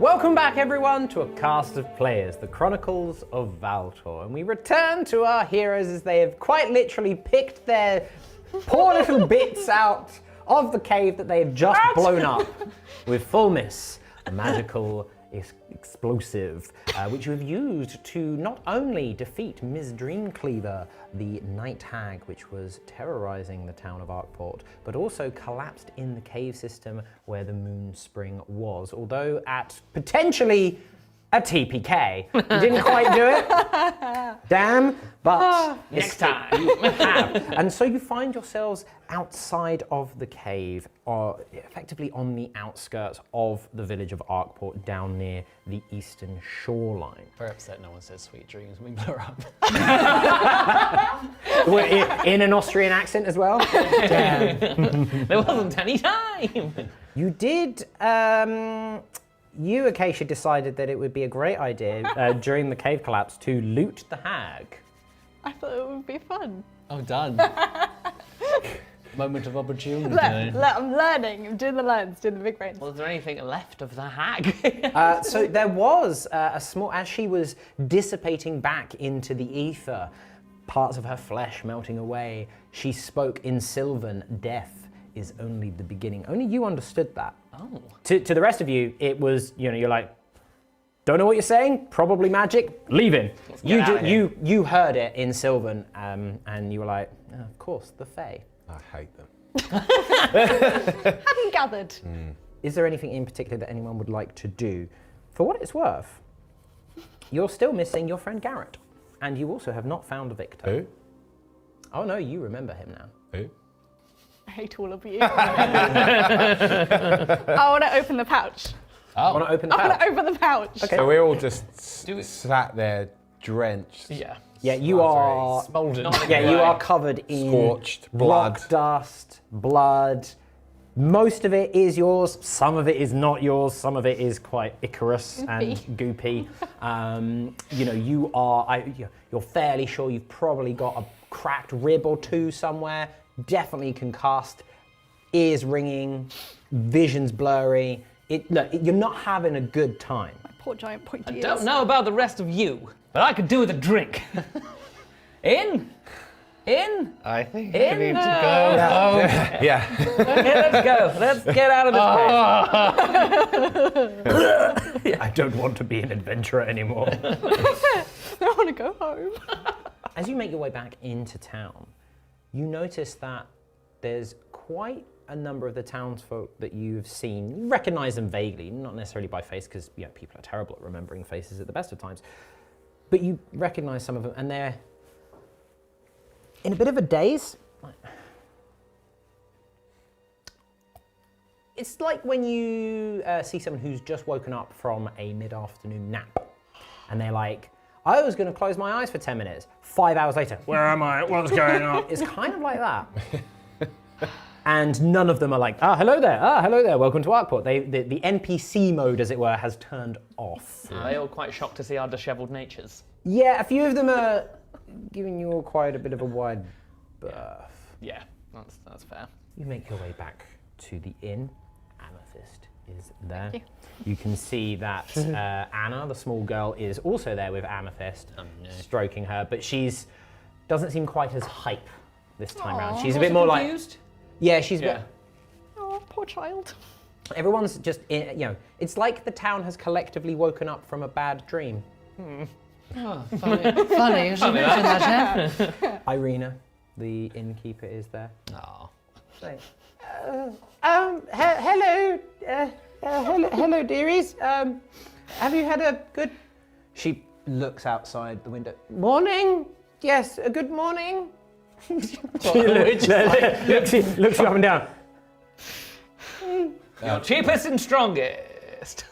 Welcome back, everyone, to a cast of players, the Chronicles of Valtor. And we return to our heroes as they have quite literally picked their poor little bits out of the cave that they have just blown up with Fulmis, a magical explosive, which you have used to not only defeat Ms. Dreamcleaver, the night hag which was terrorizing the town of Arcport, but also collapsed in the cave system where the moon spring was, although at potentially a TPK. You didn't quite do it. Damn, but next time. You have. And so you find yourselves outside of the cave, or effectively on the outskirts of the village of Arcport, down near the eastern shoreline. Very upset no one said sweet dreams when we blew her up. In an Austrian accent as well? Damn. There wasn't any time. You did, you, Acacia, decided that it would be a great idea during the cave collapse to loot the hag. I thought it would be fun. Oh, done. Moment of opportunity. I'm learning. I'm doing the learns, doing the big brains. Was there anything left of the hag? So there was a small, as she was dissipating back into the ether, parts of her flesh melting away, she spoke in Sylvan, death is only the beginning. Only you understood that. Oh. To the rest of you, it was, you're like, don't know what you're saying, probably magic, leaving. You heard it in Sylvan, and you were like, oh, of course, the Fae. I hate them. Hadn't gathered. Is there anything in particular that anyone would like to do? For what it's worth, you're still missing your friend Garrett, and you also have not found Victor. Who? Oh no, you remember him now. Who? I hate all of you. I want to open the pouch. I want to open the pouch. I want to open the pouch. Okay. So we're all just sat there drenched. Yeah. Yeah, you are. Smoldered. Yeah, you are covered in Scorched rock blood. dust, blood. Most of it is yours. Some of it is not yours. Some of it is quite Icarus and goopy. You are. You're fairly sure you've probably got a cracked rib or two somewhere. Definitely concussed. Ears ringing. Visions blurry. Look, you're not having a good time. My poor giant pointy I ears. don't know about the rest of you, but I could do with a drink. In? I think we need to go. Yeah. Let's go. Let's get out of this place. I don't want to be an adventurer anymore. I want to go home. As you make your way back into town, you notice that there's quite a number of the townsfolk that you've seen. You recognize them vaguely, not necessarily by face, because people are terrible at remembering faces at the best of times. But you recognize some of them, and they're in a bit of a daze. It's like when you see someone who's just woken up from a mid-afternoon nap, and they're like, I was going to close my eyes for 10 minutes. 5 hours later, where am I? What's going on? It's kind of like that. And none of them are like, hello there, welcome to Arcport. The NPC mode, as it were, has turned off. Are they all quite shocked to see our disheveled natures? Yeah, a few of them are giving you all quite a bit of a wide berth. Yeah, that's fair. You make your way back to the inn. Amethyst is there. Thank You can see that Anna, the small girl, is also there with Amethyst, stroking her, but she's doesn't seem quite as hype this time around. She's a bit more confused? yeah, she's a bit. Oh, poor child. Everyone's just, it's like the town has collectively woken up from a bad dream. Oh, funny. You should mention that, Chef. Irina, the innkeeper, is there. Oh. Like, hello, dearies. Have you had a good? She looks outside the window. Morning. Yes, a good morning. looks you up and down. Your cheapest and strongest.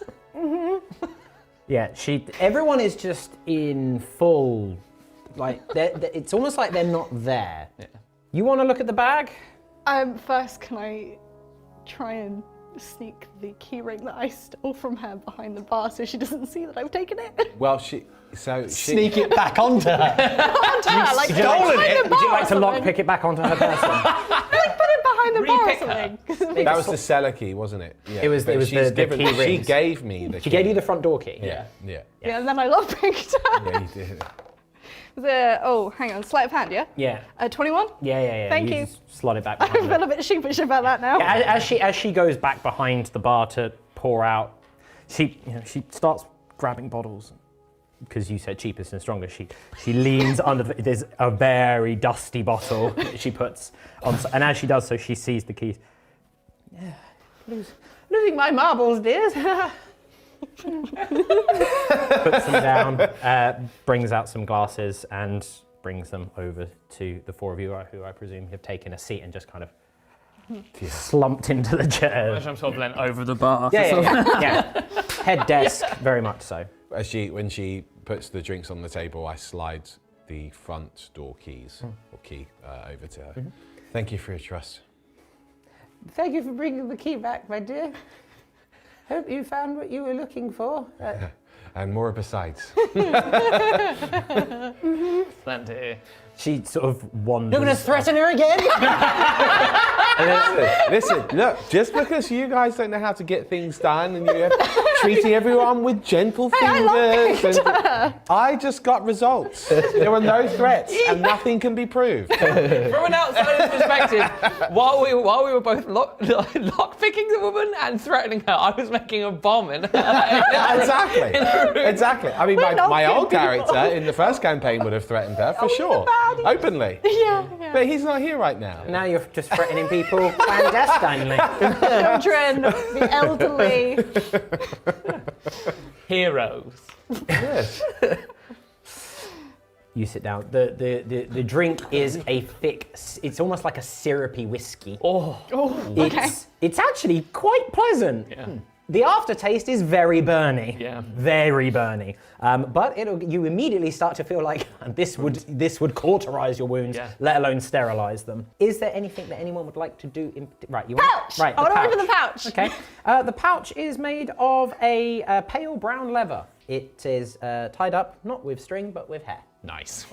Yeah, everyone is just in full, it's almost like they're not there. Yeah. You want to look at the bag? First, can I try and sneak the key ring that I stole from her behind the bar so she doesn't see that I've taken it? Well, Sneak it back onto her. Onto her, like Would you like to behind the bar lock or something. pick it back onto her person? Like put it behind the embarrassing. That was the cellar key, wasn't it? Yeah. It was But the she's key She rings. gave me the key. She gave you the front door key. Yeah. Yeah. Yeah, and then I lockpicked. Yeah, you did. Hang on, sleight of hand, yeah? Yeah. 21? Yeah. Thank you. Just slot it back I behind her. feel a bit sheepish about that now. As she goes back behind the bar to pour out, she starts grabbing bottles because you said cheapest and strongest. She leans under. There's a very dusty bottle that she puts on, and as she does so, she sees the keys. Yeah, losing my marbles, dears. Puts them down, brings out some glasses, and brings them over to the four of you, who I presume have taken a seat and just kind of slumped into the chair. I'm sort of leant over the bar. Yeah. Head desk, very much so. When she puts the drinks on the table, I slide the front door keys or key over to her. Thank you for your trust. Thank you for bringing the key back, my dear. Hope you found what you were looking for. And more besides. Plenty. She sort of wanders. You're going to threaten her again? Listen, look, just because you guys don't know how to get things done and you're treating everyone with gentle fingers. I just got results. There were no threats and nothing can be proved. From an outsider's perspective, while we were both lock-picking the woman and threatening her, I was making a bomb in her. Exactly. I mean, my old character in the first campaign would have threatened her for sure. Openly. Yeah. But he's not here right now. Now you're just threatening people clandestinely. Children, the elderly. Heroes. Yes. You sit down. The drink is a thick. It's almost like a syrupy whiskey. Okay. It's actually quite pleasant. Yeah. The aftertaste is very burny. Yeah. Very burny. But you immediately start to feel like this would cauterize your wounds, Yeah. let alone sterilize them. Is there anything that anyone would like to do? Pouch! Right, I want to open the pouch. Okay. The pouch is made of a pale brown leather. It is tied up, not with string, but with hair. Nice.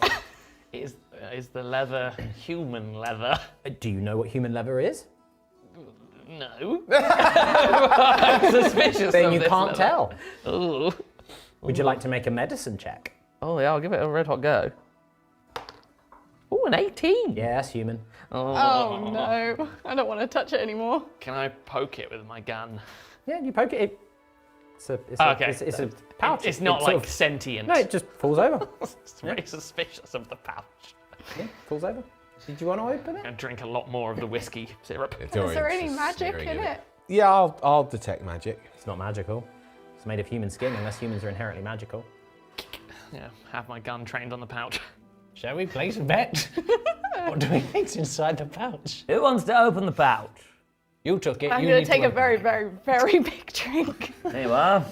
Is the leather human leather? Do you know what human leather is? No. I'm suspicious Then of you this can't leather. tell. Ooh. Would you like to make a medicine check? Oh yeah, I'll give it a red hot go. Oh, an 18. Yeah, that's human. Oh no, I don't want to touch it anymore. Can I poke it with my gun? Yeah, you poke it. It's a pouch. It's not sort like of- sentient. No, it just falls over. It's very suspicious of the pouch. Yeah, falls over. Did you want to open it? I drink a lot more of the whiskey syrup. Is there any magic in it? Yeah, I'll detect magic. It's not magical. It's made of human skin, unless humans are inherently magical. Yeah, have my gun trained on the pouch. Shall we place a bet? What do we think's inside the pouch? Who wants to open the pouch? You took it. I'm you going need to take a open very, it. very, very big drink. There you are.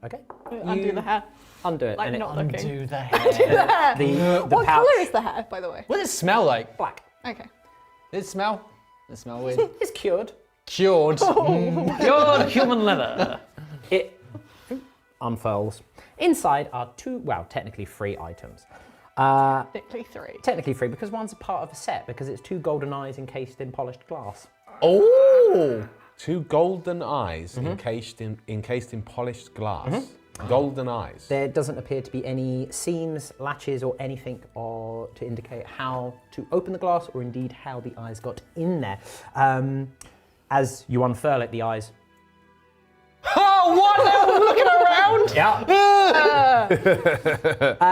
Okay. Undo the hair. Undo it. Like and not looking. Undo the hair. the What pouch. colour is the hair, by the way? What does it smell like? Black. Okay. Does it smell? Does it smell weird? It's cured. Cured. Your human leather. It unfurls. Inside are technically 3 items. Technically 3. Technically 3 because one's a part of a set because it's 2 golden eyes encased in polished glass. Oh! 2 golden eyes encased in polished glass. Golden eyes. There doesn't appear to be any seams, latches, or anything to indicate how to open the glass or indeed how the eyes got in there. As you unfurl it, the eyes. Oh, what? They're looking around? Yeah.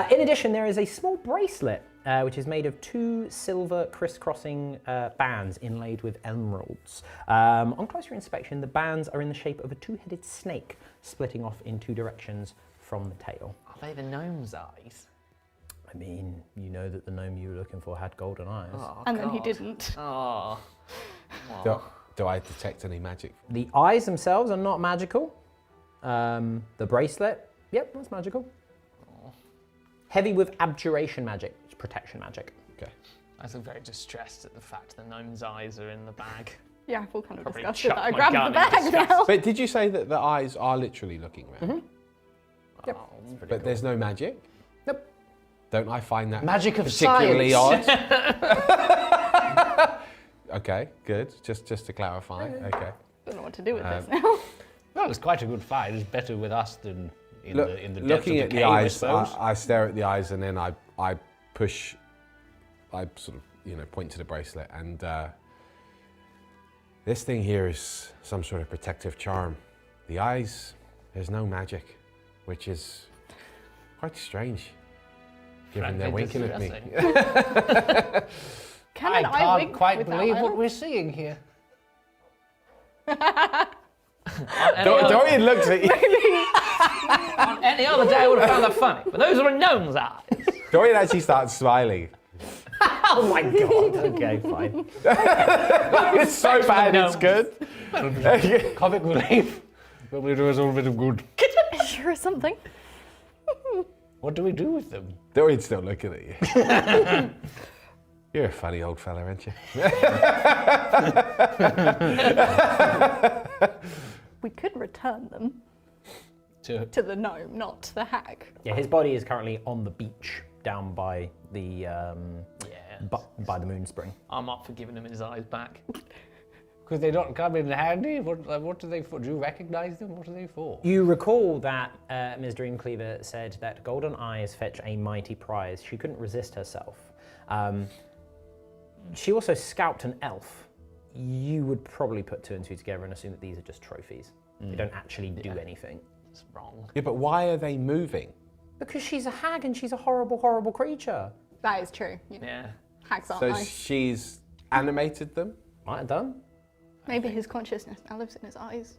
In addition, there is a small bracelet, which is made of 2 silver crisscrossing bands inlaid with emeralds. On closer inspection, the bands are in the shape of a 2-headed snake, splitting off in 2 directions from the tail. Are they the gnome's eyes? I mean, you know that the gnome you were looking for had golden eyes. Oh, And then he God. didn't. Oh. Do I detect any magic? The eyes themselves are not magical. The bracelet, yep, that's magical. Heavy with abjuration magic, it's protection magic. Okay. I was very distressed at the fact the gnome's eyes are in the bag. Yeah, I feel kind of Probably disgusted that chuck I my grabbed gun the in bag disgust. now. But did you say that the eyes are literally looking around? Yep. Oh, But there's no magic? Nope. Don't I find that Magic of particularly science. odd? Okay, good. Just to clarify. Okay. Don't know what to do with this now. Well, it's quite a good fight. It's better with us than in Look, the depths looking of at the the cave, eyes, I suppose. I stare at the eyes, and then I push. I sort of point to the bracelet, and this thing here is some sort of protective charm. The eyes, there's no magic, which is quite strange, given they're winking at me. Can I an eye can't wink quite without believe what eyelids? we're seeing here. Dorian looks at you. On any other day, I would have found that funny. But those are a gnome's eyes. Dorian actually starts smiling. Oh my god. Okay, fine. It's so bad, it's good. Comic relief. But we do us all a bit of good. Sure is something. What do we do with them? Dorian's still looking at you. You're a funny old fella, aren't you? We could return them To to the gnome, not to the hag. Yeah, his body is currently on the beach down by the by the moon spring. I'm up for giving him his eyes back. Could they not come in handy? What are they for? Do you recognize them? What are they for? You recall that Ms. Dreamcleaver said that golden eyes fetch a mighty prize. She couldn't resist herself. She also scalped an elf. You would probably put two and two together and assume that these are just trophies. They don't actually do anything. It's wrong. Yeah, but why are they moving? Because she's a hag and she's a horrible, horrible creature. That is true. Yeah. Hags aren't So nice. she's animated them? Might have done. Maybe his consciousness now lives in his eyes.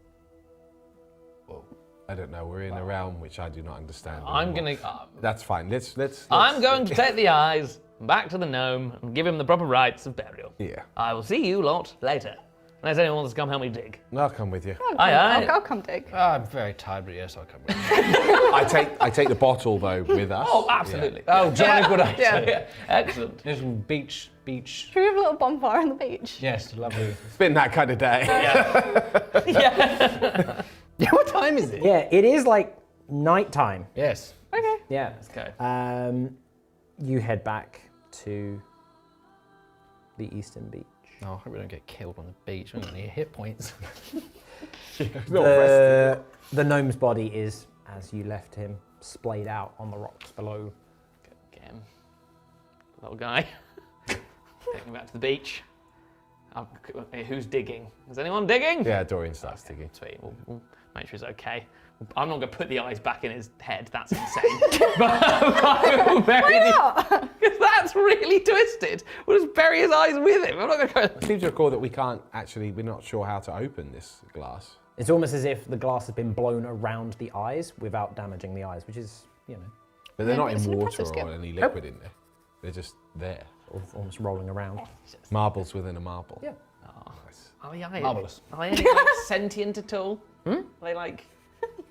I don't know. We're in a realm which I do not understand. I'm anymore. gonna. That's fine. Let's I'm going to take the eyes back to the gnome and give him the proper rites of burial. Yeah. I will see you lot later. Unless anyone wants to come help me dig. I'll come with you. Aye, aye. I'll come dig. I'm very tired, but yes, I'll come with you. I take the bottle though with us. Oh, absolutely. Oh, jolly good idea. Yeah. Excellent. Little beach. Should we have a little bonfire on the beach? Yes, lovely. It's been that kind of day. Yeah. What time is it? Yeah, it is like nighttime. Yes. Okay. Yeah. Let's go. You head back to the eastern beach. Oh, I hope we don't get killed on the beach. We don't need hit points. The gnome's body is, as you left him, splayed out on the rocks below. Get him. Little guy. Take him back to the beach. Who's digging? Is anyone digging? Yeah, Dorian starts digging. Sweet. We'll make sure he's okay. I'm not going to put the eyes back in his head. That's insane. But I will bury because that's really twisted. We'll just bury his eyes with him. I'm not going to go. I seem to recall that we're not sure how to open this glass. It's almost as if the glass has been blown around the eyes without damaging the eyes, which is, But they're not it's in an water impressive or any liquid in there. They're just there. almost rolling around. Marbles within a marble. Yeah. Are the eyes? Marvellous. Are they like sentient at all? Are they like?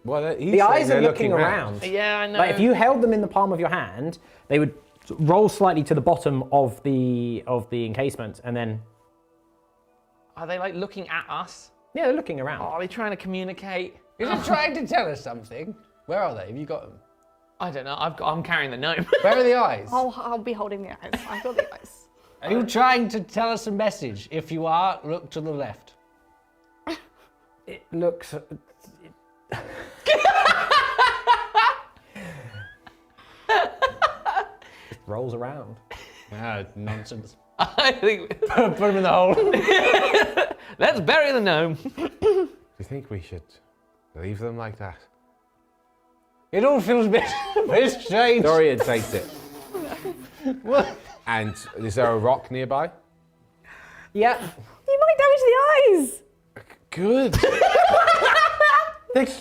Well, The eyes are looking around. Yeah, I know. Like if you held them in the palm of your hand, they would roll slightly to the bottom of the encasement, and then Are they like looking at us? they're looking around. Are they trying to communicate? Is it trying to tell us something? Where are they? Have you got them? I don't know. I'm carrying the gnome. Where are the eyes? I'll be holding the eyes. I've got the eyes. Are you trying to tell us a message? If you are, look to the left. It looks. It rolls around. Ah, nonsense. I think. Put them in the hole. Let's bury the gnome. Do you think we should leave them like that? It all feels a bit strange. Dorian takes it. And is there a rock nearby? Yeah. You might damage the eyes. Good.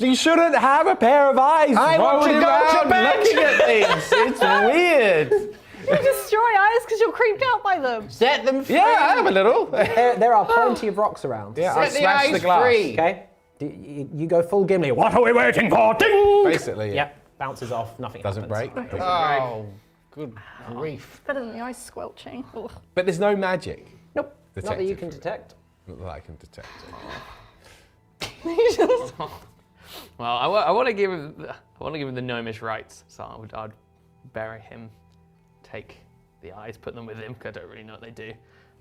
You shouldn't have a pair of eyes I want to rolling go to around bed. looking at things. It's weird. You destroy eyes because you're creeped out by them. Set them free. Yeah, I am a little. There are plenty of rocks around. Yeah, I Set the smashed the eyes glass. free. Okay. You go full Gimli. What are we waiting for? Ding! Basically, yeah. Yep. Bounces off. Nothing Doesn't happens. break. Oh, good grief. Better than the eyes squelching. Ugh. But there's no magic. Nope. Not that you can Detective. detect. Not that I can detect. Well, I want to give him the gnomish rights, so I'd bury him take the eyes, put them with him, because I don't really know what they do,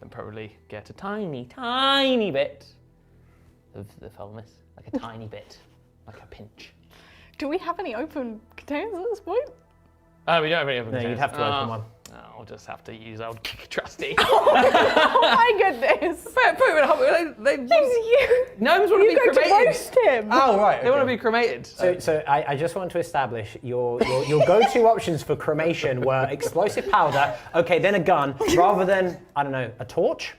and probably get a tiny, tiny bit of the fullness. Like a tiny bit. Like a pinch. Do we have any open containers at this point? Oh, we don't have any open No, containers. you'd have to open one. I'll just have to use old Trusty. Oh my goodness! Gnomes want to be You go to cremated. roast him! Oh, right. They want to be cremated. So I just want to establish your go-to options for cremation were explosive powder, okay, then a gun, rather than, I don't know, a torch?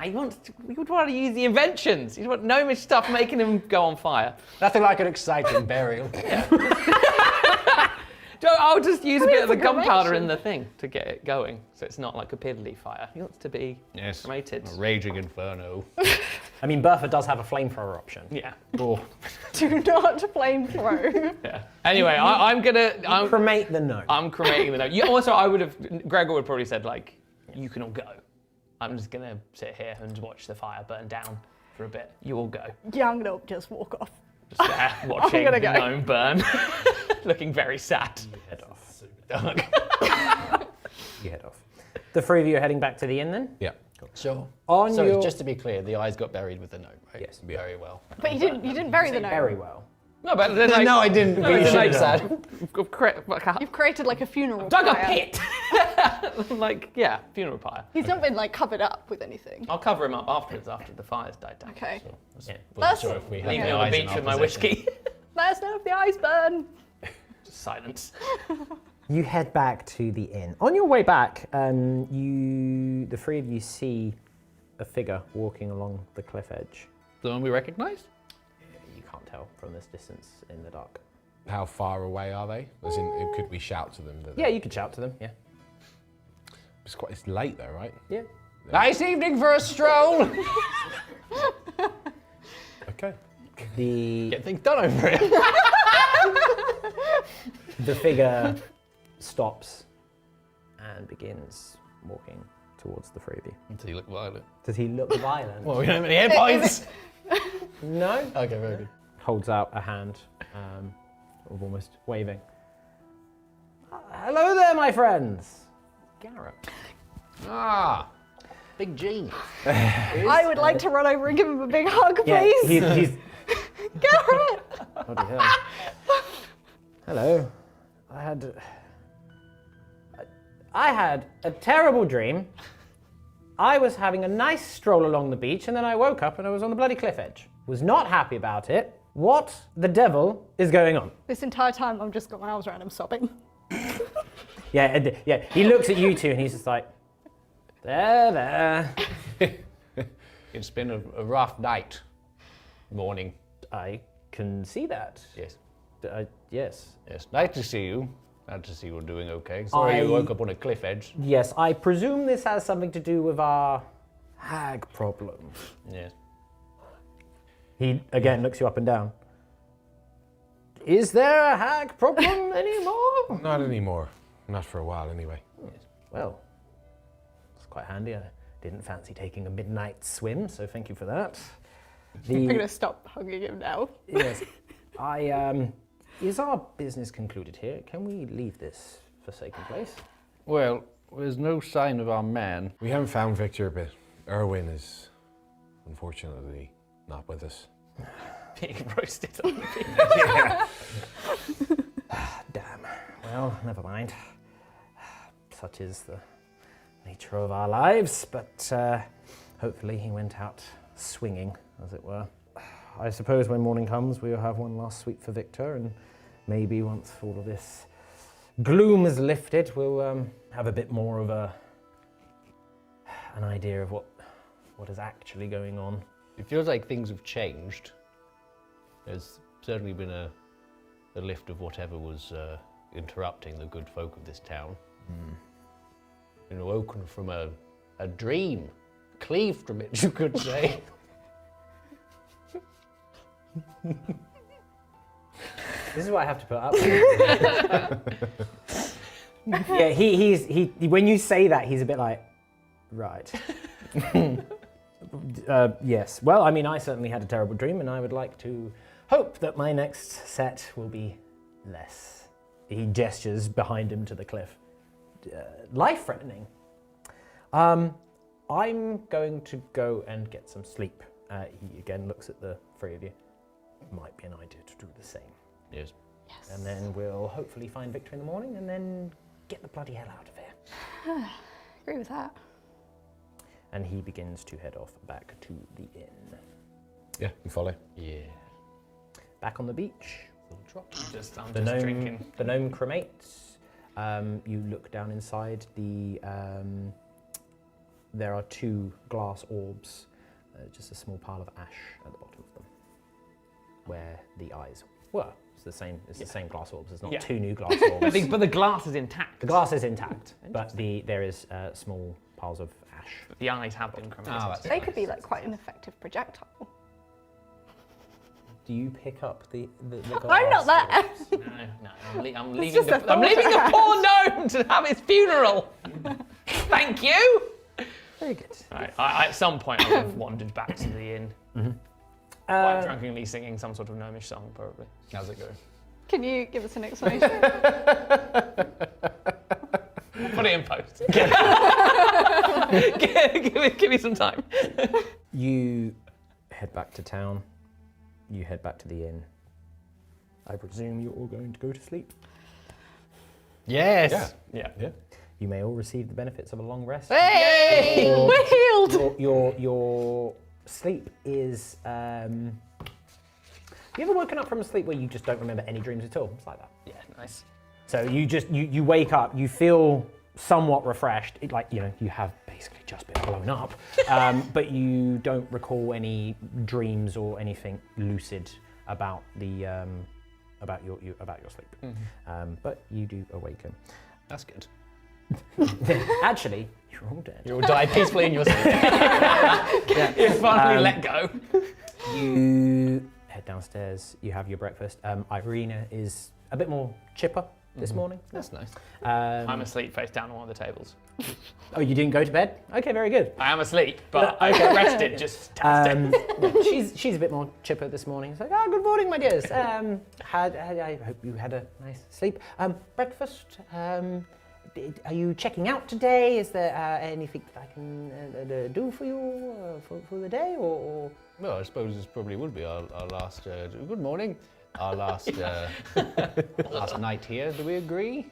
You would want to use the inventions. You want gnomish stuff making him go on fire. Nothing like an exciting burial. I'll just use a bit of the for gunpowder cremation. in the thing to get it going, so it's not like a piddly fire. He wants to be Yes. cremated. A raging inferno. I mean, Bertha does have a flamethrower option. Yeah. Oh, Do not flamethrow. Yeah. Anyway, I'm Cremate the gnome. I'm cremating the note. Also, Gregor would probably said like, you can all go. I'm just gonna sit here and watch the fire burn down for a bit. You all go. Yeah, I'm gonna just walk off. Just there watching gonna the go. gnome burn, looking very sad. Head off. Dark. You head off. The three of you are heading back to the inn then? Yeah. sure. On So your... just to be clear, the eyes got buried with the note, right? Yes. Very well. But you didn't bury the gnome. Very well. No, but then like, No, I didn't. No, But you it's should like- have said. You've created like a funeral Dug a pyre. pit. Like, yeah, funeral pyre. He's not been like covered up with anything. I'll cover him up afterwards after the fire's died down. Okay. Yeah. Wasn't sure if we had Leave the me on the eyes in beach our with my possession. whiskey. Let us know if the eyes burn. Just silence. You head back to the inn. On your way back, the three of you see a figure walking along the cliff edge. The one we recognise? You can't tell from this distance in the dark. How far away are they? As in, could we shout to them? Yeah, you could shout to them, yeah. It's late though, right? Yeah. Nice evening for a stroll! Okay. Get things done over here. The figure stops and begins walking towards the three of you. Until you look violent. Does he look violent? Well, we don't have any hit points. No. Okay, very good. Holds out a hand, of almost waving. Hello there, my friends. Garrett. Ah, big G. I would like to run over and give him a big hug, Yeah, please. he's Garrett! bloody hell. Hello. I had a terrible dream. I was having a nice stroll along the beach and then I woke up and I was on the bloody cliff edge. Was not happy about it. What the devil is going on? This entire time I've just got my arms around him sobbing. Yeah, he looks at you two and he's just like, there. It's been a rough night. Morning. I can see that. Yes. Yes. Yes. Nice to see you. Glad to see you're doing okay. Sorry you woke up on a cliff edge. Yes, I presume this has something to do with our hag problem. Yes. He again looks you up and down. Is there a hag problem anymore? Not anymore. Not for a while, anyway. Well, it's quite handy. I didn't fancy taking a midnight swim, so thank you for that. I'm gonna stop hugging him now. Yes, is our business concluded here? Can we leave this forsaken place? Well, there's no sign of our man. We haven't found Victor, but Erwin is unfortunately not with us. Being roasted on the beach. Damn. Well, never mind. Such is the nature of our lives, but hopefully he went out swinging, as it were. I suppose when morning comes, we'll have one last sweep for Victor, and maybe once all of this gloom is lifted, we'll have a bit more of an idea of what is actually going on. It feels like things have changed. There's certainly been a lift of whatever was interrupting the good folk of this town. Been awoken from a dream, cleaved from it, you could say. This is what I have to put up with. Yeah, he when you say that, he's a bit like, right. Yes, well, I mean, I certainly had a terrible dream, and I would like to hope that my next set will be less. He gestures behind him to the cliff. life-threatening. I'm going to go and get some sleep. He again looks at the three of you. Might be an idea to do the same. Yes. Yes. And then we'll hopefully find Victor in the morning and then get the bloody hell out of here. Agree with that. And he begins to head off back to the inn. Yeah, you follow. Yeah. Back on the beach, I'm just the gnome, drinking. the gnome cremates. You look down inside the. There are 2 glass orbs, just a small pile of ash at the bottom of them, where the eyes were. It's the same. It's the same glass orbs. There's not Yeah. 2 new glass orbs. But the glass is intact. The glass is intact, but there is small piles of ash. The eyes have been cremated. They could be like quite an effective projectile. Do you pick up the glass? I'm not there. No, I'm leaving just a the, I'm leaving the thought poor gnome to have his funeral. Thank you. Very good. Right, at some point I would have wandered back to the inn, quite drunkenly singing some sort of gnomish song, probably. How's it go? Can you give us an explanation? Put it in post. give me some time. You head back to town. You head back to the inn. I presume you're all going to go to sleep. Yes. Yeah. Yeah. You may all receive the benefits of a long rest. Hey! Your- We're healed! Your sleep is. You ever woken up from a sleep where you just don't remember any dreams at all? It's like that. Yeah, nice. So you just you wake up, you feel somewhat refreshed, you have basically just been blown up, but you don't recall any dreams or anything lucid about the about your sleep. But you do awaken. That's good. Actually, you're all dead. You'll die peacefully in your sleep. You finally let go. You head downstairs. You have your breakfast. Irina is a bit more chipper this morning. That's nice. I'm asleep face down on one of the tables. Oh, you didn't go to bed? Okay, very good. I am asleep, but I rested just downstairs. Yeah, she's a bit more chipper this morning. It's like, good morning, my dears. I hope you had a nice sleep. Breakfast. Are you checking out today? Is there anything that I can do for you for the day, or? Well, I suppose this probably would be our last. Good morning. Our last last night here. Do we agree?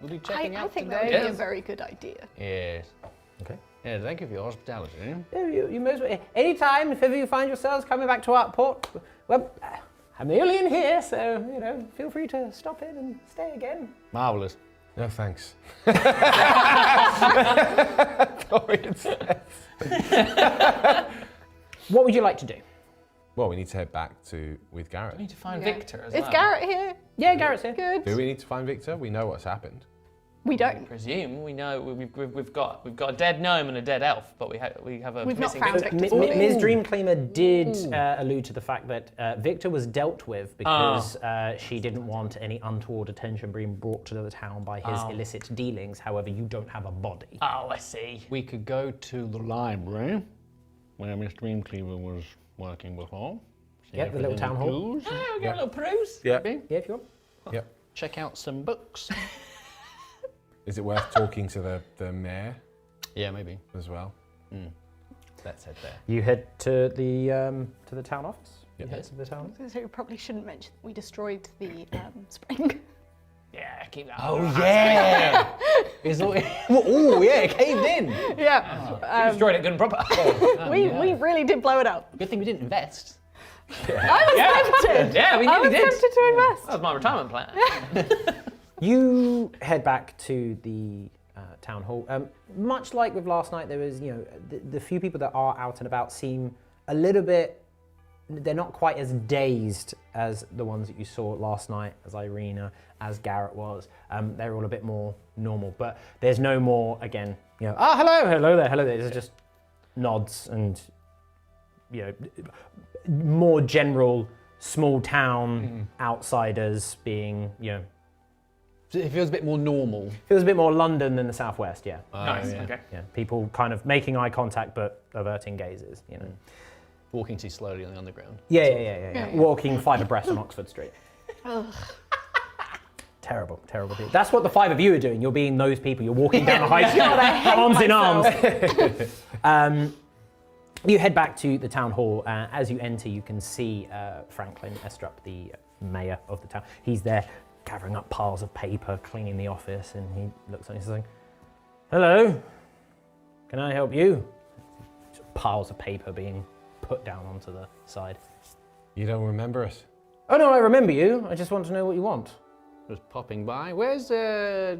We'll be checking I out think today. that would be a very good idea. Yes. Okay. Yeah. Thank you for your hospitality. Yeah, you most anytime if ever you find yourselves coming back to Arcport, well, I'm the only in here, so feel free to stop in and stay again. Marvelous. No, thanks. What would you like to do? Well, we need to head back with Garrett. I need to find Yeah. Victor as Is well. Garrett here? Yeah, Garrett's here. Good. Do we need to find Victor? We know what's happened. We I don't. presume we know we've got a dead gnome and a dead elf, but we have a We've not missing found Victor. Victor's body. Ms. Dreamcleamer did allude to the fact that Victor was dealt with because she didn't want any untoward attention being brought to the town by his illicit dealings. However, you don't have a body. Oh, I see. We could go to the library where Miss Dreamcleaver was working before. See Yep, if the there's little any town hall. clues. Oh, we'll get a little peruse. Yeah. Maybe. Yeah, if you want. Yep. Check out some books. Is it worth talking to the mayor Yeah, maybe. as well? Let's head there. You head to the town office. Yep. You head to the town office. So we probably shouldn't mention that we destroyed the spring. Yeah, keep that. Oh yeah! It's all, oh yeah, it caved in. Yeah. Destroyed it good and proper. We really did blow it up. Good thing we didn't invest. I was tempted. Yeah, we I nearly was did. tempted to invest. That was my retirement plan. You head back to the town hall. Much like with last night, there was, the few people that are out and about seem a little bit. They're not quite as dazed as the ones that you saw last night, as Irina, as Garrett was. They're all a bit more normal, but there's no more, again, hello there. There's just nods and, more general small town outsiders being, It feels a bit more normal. feels a bit more London than the Southwest, yeah. Nice. yeah. Okay. Yeah, people kind of making eye contact but averting gazes, Walking too slowly on the underground. Yeah. Walking 5 abreast on Oxford Street. Ugh. Terrible, terrible. That's what the 5 of you are doing. You're being those people. You're walking down the high street, arms in arms. You head back to the town hall. As you enter, you can see Franklin Estrup, the mayor of the town. He's there gathering up piles of paper, cleaning the office, and he looks at you and says, "Hello, can I help you?" Piles of paper being put down onto the side. You don't remember us? Oh no, I remember you. I just want to know what you want. Just popping by. Where's the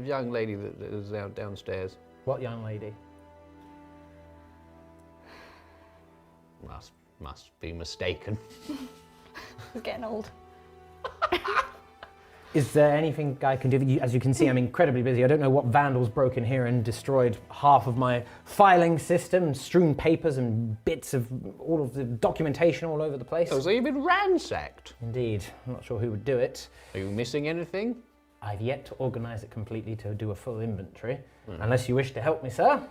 young lady that is out downstairs? What young lady? Must be mistaken. It's getting old. Is there anything I can do for you? As you can see, I'm incredibly busy. I don't know what vandals broke in here and destroyed half of my filing system, strewn papers and bits of all of the documentation all over the place. Oh, so you've been ransacked. Indeed. I'm not sure who would do it. Are you missing anything? I've yet to organise it completely to do a full inventory. Unless you wish to help me, sir?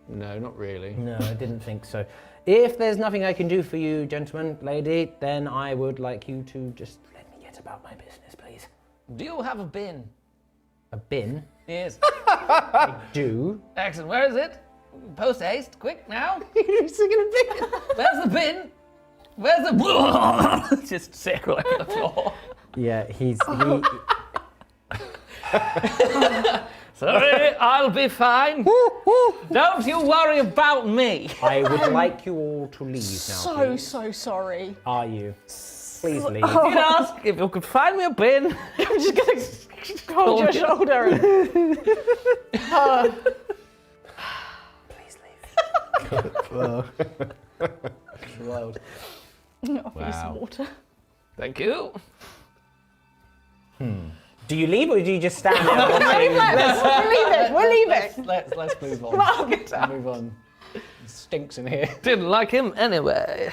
No, not really. No, I didn't think so. If there's nothing I can do for you, gentleman, lady, then I would like you to just let me get about my business, please. Do you have a bin? A bin? Yes. I do. Excellent. Where is it? Post haste, quick now. You're singing a bit. Where's the bin? Where's the... Just sick all over the floor. Yeah, he Sorry, I'll be fine. Don't you worry about me. I would like you all to leave now, please. So sorry. Are you? Please leave. You can ask if you could find me a bin. I'm just gonna hold your shoulder and... Please leave. Wild. Offer you some water. Thank you. Do you leave or do you just stand there watching? We're leaving. Let's move on. Move on. It stinks in here. Didn't like him anyway.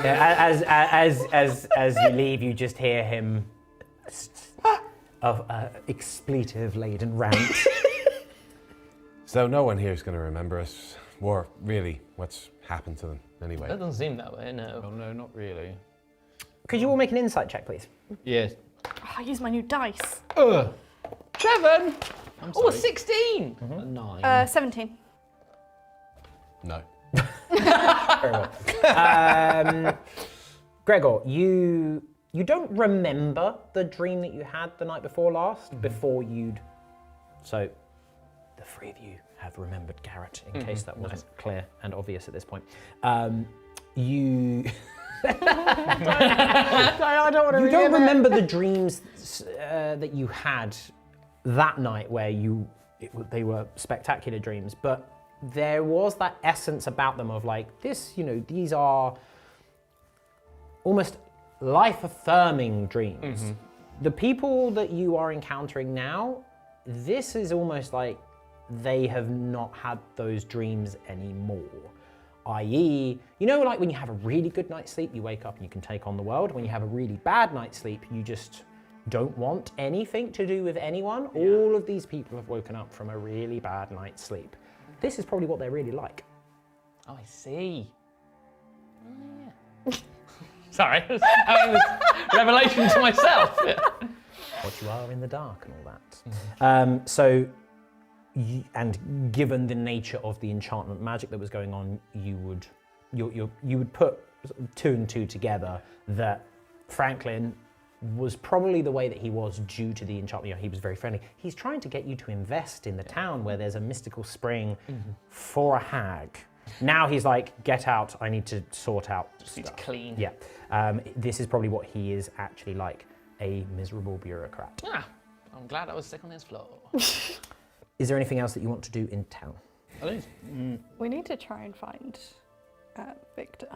As you leave, you just hear him of expletive-laden rant. So no one here is going to remember us, or really, what's happened to them anyway. That doesn't seem that way, no. Oh no, not really. Could you all make an insight check, please? Yes. Oh, I use my new dice. 7. I'm Oh, sorry. 16. A 9. 17. No. Very well. Gregor, you don't remember the dream that you had the night before last, before you'd... So, the 3 of you have remembered Garrett, in case that wasn't clear and obvious at this point. You... I don't want to You don't remember the dreams that you had that night where they were spectacular dreams, but there was that essence about them of like, these are almost life-affirming dreams. The people that you are encountering now, this is almost like they have not had those dreams anymore. I.e., like when you have a really good night's sleep, you wake up and you can take on the world. When you have a really bad night's sleep, you just don't want anything to do with anyone. Yeah. All of these people have woken up from a really bad night's sleep. This is probably what they're really like. Oh, I see. Yeah. Sorry, I was having this revelation to myself. What you are in the dark and all that. And given the nature of the enchantment magic that was going on, you would put 2 and 2 together that Franklin was probably the way that he was due to the enchantment. He was very friendly. He's trying to get you to invest in the town where there's a mystical spring for a hag. Now he's like, get out, I need to sort out Just need to clean. Yeah. This is probably what he is actually like, a miserable bureaucrat. Ah, I'm glad I was sick on his floor. Is there anything else that you want to do in town? We need to try and find Victor.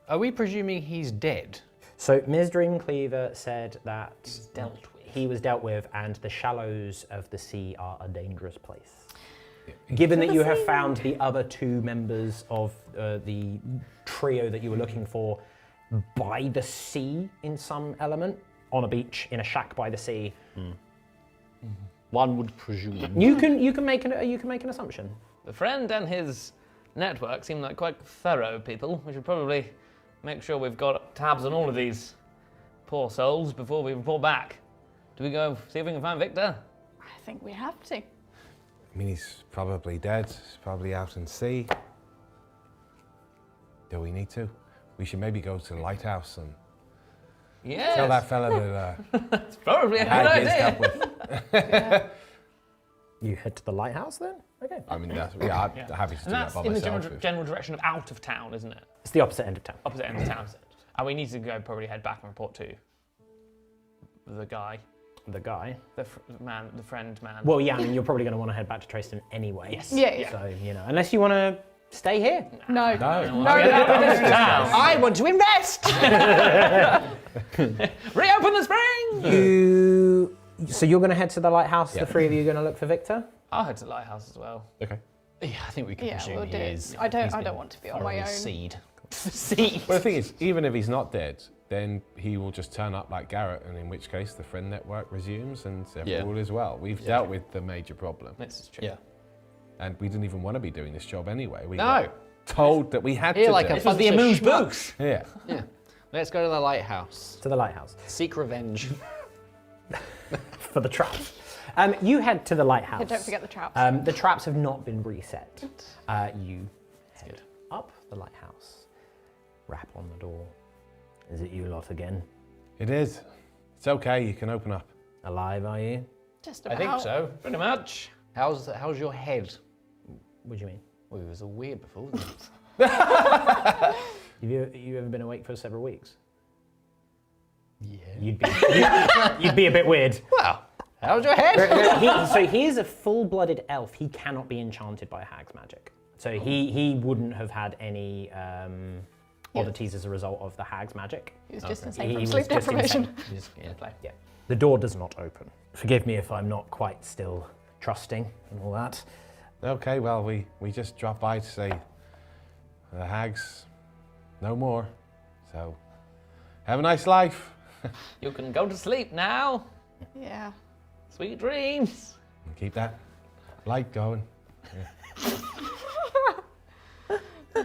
Are we presuming he's dead? So Ms. Dreamcleaver said that He was dealt with. and the shallows of the sea are a dangerous place. Given that you have found the other 2 members of the trio that you were looking for by the sea in some element, on a beach, in a shack by the sea, One would presume. you can make an assumption. The friend and his network seem like quite thorough people. We should probably make sure we've got tabs on all of these poor souls before we report back. Do we go see if we can find Victor? I think we have to. I mean, he's probably dead. He's probably out in sea. Do we need to? We should maybe go to the lighthouse and Yes. tell that fella that It's probably a good Hag is idea. dealt with. You head to the lighthouse then? Okay. I mean, I'm happy to do And that that's by in the myself. general direction of out of town, isn't it? It's the opposite end of town. Opposite end of town. And we need to go probably head back and report to the guy, The guy. the friend man. Well, yeah, I mean, you're probably going to want to head back to Traistan anyway. Yes. Yeah. So, unless you want to stay here. No. No. I want to invest! Reopen the spring! So you're going to head to the lighthouse, Yeah. the three of you are going to look for Victor? I'll head to the lighthouse as well. Okay. Yeah, I think we can Yeah, presume we'll he do. is. I don't He's been want to be on my thoroughly own. seed. See? Well, the thing is, even if he's not dead, then he will just turn up like Garrett, and in which case the friend network resumes and all is well. We've dealt with the major problem, This is true. Yeah. and we didn't even want to be doing this job anyway. We No. got told that we had Here, to like do a it. This was the bunch of amuse schmucks. booth. Yeah. Yeah. Let's go to the lighthouse. To the lighthouse. Seek revenge. For the traps. You head to the lighthouse. Yeah, don't forget the traps. The traps have not been reset. You head up the lighthouse. Rap on the door. Is it you lot again? It is. It's okay. You can open up. Alive, are you? Just I about. think so. Pretty much. How's your head? What do you mean? Well, it was all weird before, wasn't it? Have you ever been awake for several weeks? Yeah. You'd be a bit weird. Well, how's your head? So he is a full-blooded elf. He cannot be enchanted by hag's magic. So he wouldn't have had any oddities as a result of the hag's magic. He was just He insane from was sleep just deprivation. insane. Yeah. The door does not open. Forgive me if I'm not quite still trusting and all that. Okay, well, we just dropped by to say the hags no more. So have a nice life. You can go to sleep now. Yeah. Sweet dreams. And keep that light going.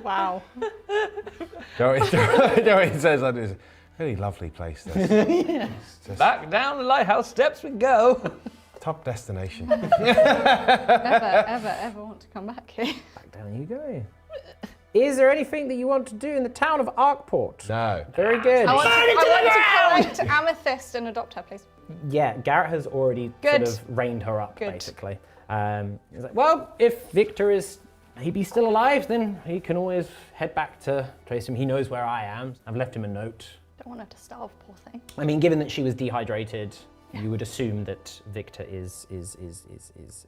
Wow. Don't it says that it's a really lovely place. This. It's just Back down the lighthouse steps we go. top destination. Never, ever want to come back here. Back down you go. Is there anything that you want to do in the town of Arcport? No. Very good. I want to collect Amethyst and adopt her, please. Yeah, Garrett has already Good. sort of reined her up, Good. basically. He's like, well, if Victor is be still alive, then he can always head back to Traistan. He knows where I am. I've left him a note. Don't want her to starve, poor thing. I mean, given that she was dehydrated, you would assume that Victor is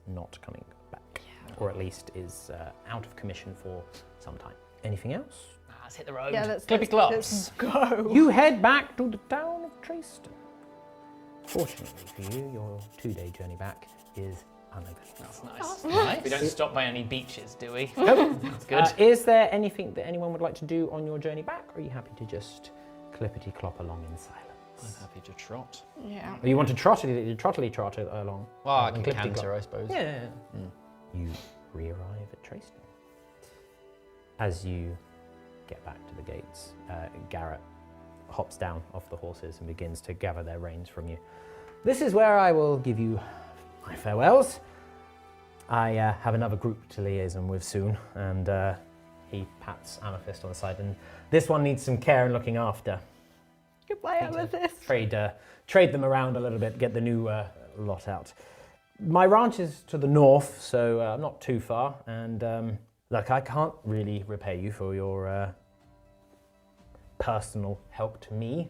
not coming back, or at least is out of commission for some time. Anything else? Let's hit the road. Yeah, let's Clippy clops. go. You head back to the town of Traistan. Fortunately for you, your 2-day journey back is uneventful. That's nice. We don't stop by any beaches, do we? Nope. That's good. Is there anything that anyone would like to do on your journey back, or are you happy to just clippity clop along in silence? I'm happy to trot. Yeah. Or you want to trottily trot along? Well, I and can clippity-clop? canter, I suppose. Yeah. You re-arrive at Traistan. As you get back to the gates, Garrett hops down off the horses and begins to gather their reins from you. This is where I will give you my farewells. I have another group to liaison with soon, and he pats Amethyst on the side, and this one needs some care and looking after. Goodbye, Amethyst. Trade them around a little bit, get the new lot out. My ranch is to the north, so I'm not too far, and look, I can't really repay you for your personal help to me.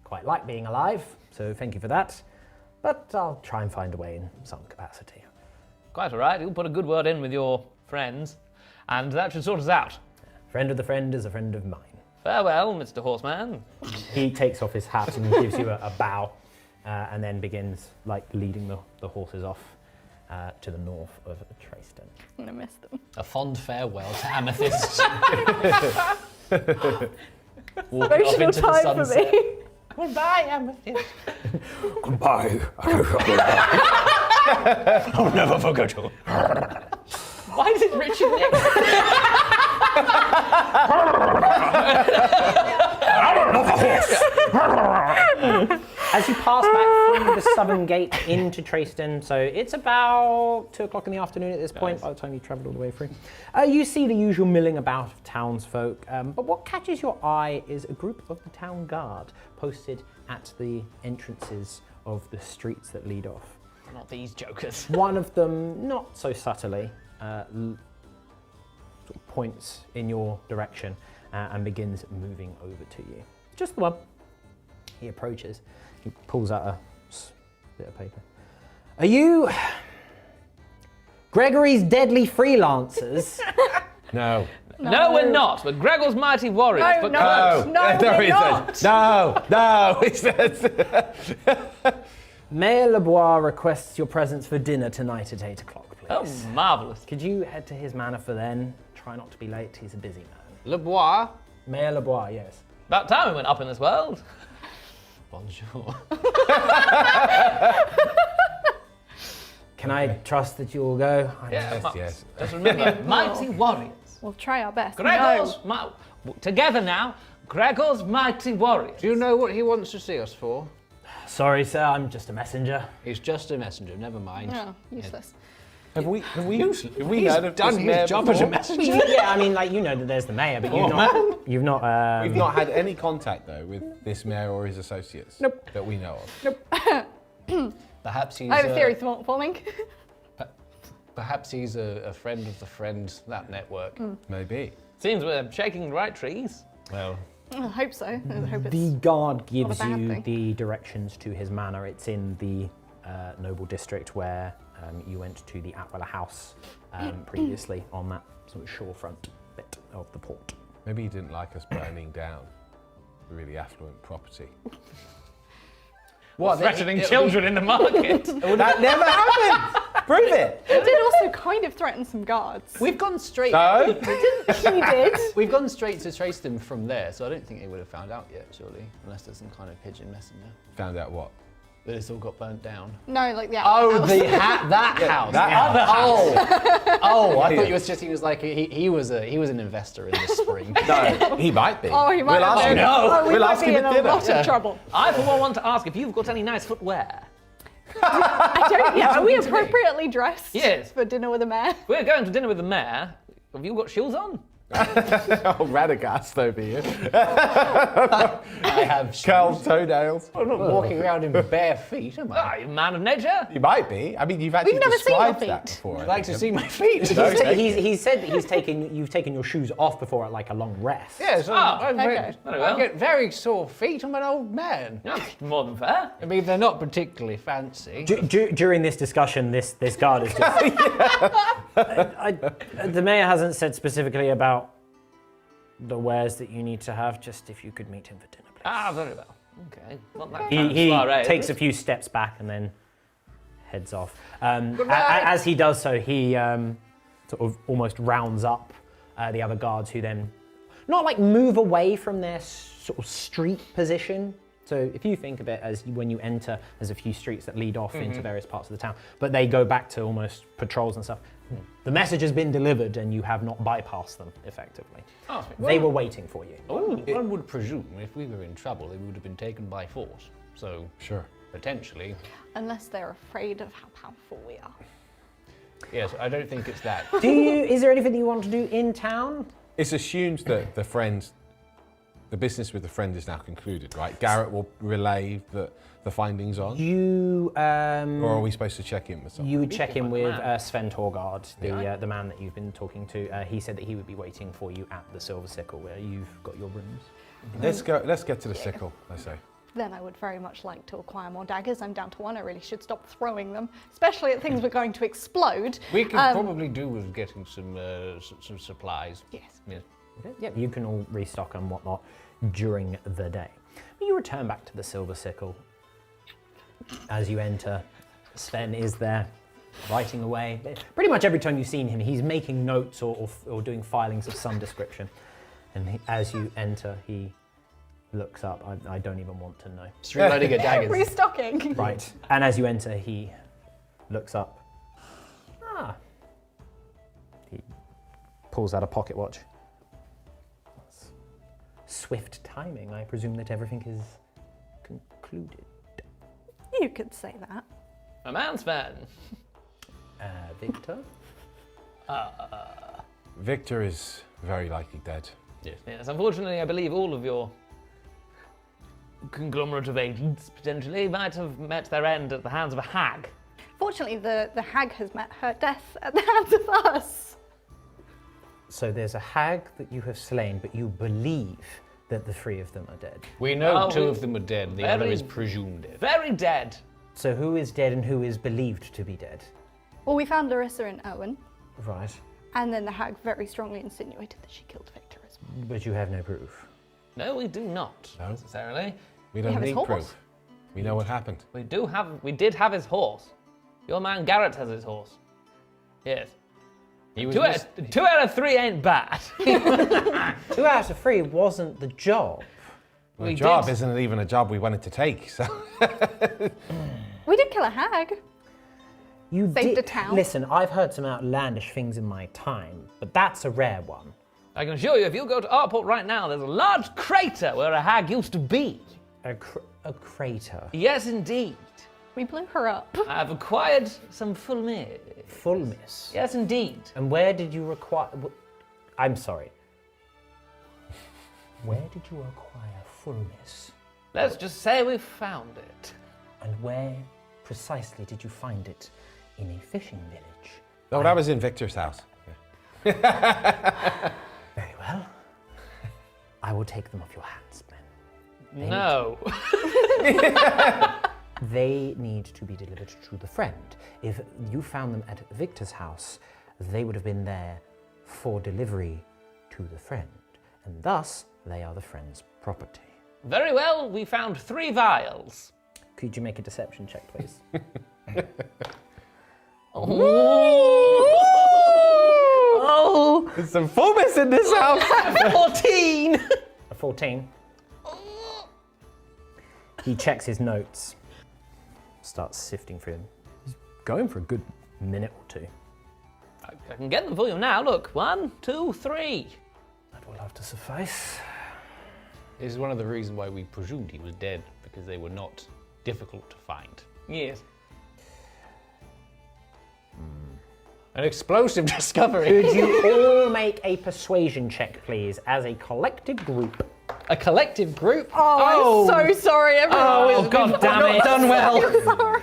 Quite like being alive, so thank you for that. But I'll try and find a way in some capacity. Quite all right. You'll put a good word in with your friends, and that should sort us out. Friend of the friend is a friend of mine. Farewell, Mr. Horseman. He takes off his hat and gives you a bow, and then begins leading the horses off to the north of Traistan. I'm gonna miss them. A fond farewell to Amethyst. Walking off Emotional into the time for sunset. me. Goodbye, Amethyst. Goodbye. I'll never forget you. Why is it Richard Nixon? As you pass back through the southern gate into Traistan, so it's about 2 o'clock in the afternoon at this point, by the time you've travelled all the way through. You see the usual milling about of townsfolk, but what catches your eye is a group of the town guard posted at the entrances of the streets that lead off. Not these jokers. One of them, not so subtly, sort of points in your direction and begins moving over to you. Just the one. He approaches. He pulls out a bit of paper. Are you Gregory's deadly freelancers? No. No, we're not. We're Gregor's mighty warriors. No, but no. close. No, we're he not. says. No, he says. Mayor Lebois requests your presence for dinner tonight at 8 o'clock, please. Oh, marvellous. Could you head to his manor for then? Try not to be late. He's a busy man. Le Bois. Mayor Lebois, yes. About time we went up in this world. Bonjour. Can I trust that you'll go? Yes. Just remember, mighty warriors. We'll try our best. Gregor's, together now, Gregor's mighty warriors. Do you know what he wants to see us for? Sorry, sir, I'm just a messenger. He's just a messenger, never mind. No, useless. Have we He's heard of done this his mayor job as a before? messenger. Yeah, I mean, like, you know that there's the mayor, but you've not. We've not had any contact though with this mayor or his associates. Nope. That we know of. Perhaps he's. I have a theory forming. Perhaps he's a friend of the friend, that network. Maybe. Seems we're shaking the right trees. Well, I hope so. I hope The it's. guard gives bad you thing. the directions to his manor. It's in the noble district where you went to the Atweller House previously on that sort of shorefront bit of the port. Maybe he didn't like us burning down the really affluent property. what? Threatening children in the market. That never happened! Prove it! He did also kind of threaten some guards. We've gone straight. No? He did. We've gone straight to trace them from there, so I don't think they would have found out yet, surely, unless there's some kind of pigeon messenger. Found out what? That it's all got burnt down. No, like the Oh, house. the that house. that house. Oh, I thought you was just he was like he was an investor in the spring. No, he might be. Oh, he might We'll have ask been. him. Oh, we We'll might ask be him in at a dinner. lot of trouble. I, for one, want to ask if you've got any nice footwear. I don't. Yeah, are we appropriately dressed? Yes. For dinner with a mayor? We're going to dinner with the mayor. Have you got shoes on? Oh, Radagast over here. I have Curled toenails. I'm not walking around in bare feet, am Ah, I? you man of nature. You might be. I mean, you've actually We've never seen your described feet. that before. I'd like to see my feet. No, He said that you've taken your shoes off before at like a long rest. Yes, okay. Very well. I get very sore feet. I'm an old man. Yeah, more than fair. I mean, they're not particularly fancy. During this discussion, this guard is just. The mayor hasn't said specifically about the wares that you need to have. Just if you could meet him for dinner, please. Ah, very well. Okay. Not that He soiree, takes is a it? few steps back and then heads off. As he does so, he sort of almost rounds up the other guards, who then not like move away from their sort of street position. So if you think of it as when you enter, there's a few streets that lead off into various parts of the town, but they go back to almost patrols and stuff. The message has been delivered and you have not bypassed them effectively. Oh, They were waiting for you. One would presume if we were in trouble, they would have been taken by force. So Sure. potentially, Unless they're afraid of how powerful we are. yes. I don't think it's that. Is there anything that you want to do in town? It's assumed that the business with the friend is now concluded, right? Garrett will relay the findings on, You or are we supposed to check in with someone? You would check in with man. Sven Torgard, the man that you've been talking to. He said that he would be waiting for you at the Silver Sickle, where you've got your rooms. Let's get to the sickle, I say. Then I would very much like to acquire more daggers. I'm down to one. I really should stop throwing them, especially at things we're going to explode. We could probably do with getting some supplies. Yes. Yes. Yeah, you can all restock and whatnot during the day. When you return back to the Silver Sickle, as you enter, Sven is there, writing away. Pretty much every time you've seen him, he's making notes or doing filings of some description. And as you enter, he looks up. I don't even want to know. Just reloading a daggers. Restocking. Right. And as you enter, he looks up. He pulls out a pocket watch. swift timing, I presume that everything is concluded. You could say that. A man's man. Victor? Victor is very likely dead. Yes, unfortunately, I believe all of your conglomerate of agents potentially might have met their end at the hands of a hag. Fortunately, the hag has met her death at the hands of us. So there's a hag that you have slain, but you believe that the three of them are dead. We know Oh, two we- of them are dead, the other is presumed dead. Very dead. So who is dead and who is believed to be dead? Well, we found Larissa and Owen, Right. and then the hag very strongly insinuated that she killed Victor as well. But you have no proof. No, we do not No. necessarily. We don't have his need horse. proof. We know what happened. We did have his horse. Your man Garrett has his horse. Yes. He was Two out of 3 ain't bad. 2 out of 3 wasn't the job. The We job did- isn't even a job we wanted to take, so... We did kill a hag. You Saved did. a town. Listen, I've heard some outlandish things in my time, but that's a rare one. I can assure you, if you go to Arcport right now, there's a large crater where a hag used to be. A crater. Yes, indeed. We blew her up. I've acquired some fulmir. Fulness. Yes, indeed. And where did you require... I'm sorry. Where did you acquire fullness? Let's just say we found it. And where precisely did you find it? In a fishing village. No, that was in Victor's house. Very well. I will take them off your hands, Ben. No. They need to be delivered to the friend. If you found them at Victor's house, they would have been there for delivery to the friend. And thus, they are the friend's property. Very well, we found 3 vials. Could you make a deception check, please? Oh, There's some fullness in this house! 14. A 14. He checks his notes, starts sifting through them. He's going for a good minute or two. I can get them for you now. Look, 1, 2, 3. That will have to suffice. This is one of the reasons why we presumed he was dead, because they were not difficult to find. Yes. An explosive discovery. Could you all make a persuasion check, please, as a collective group? A collective group? Oh, I'm so sorry, everyone. Oh, God damn it. Done well. Sorry.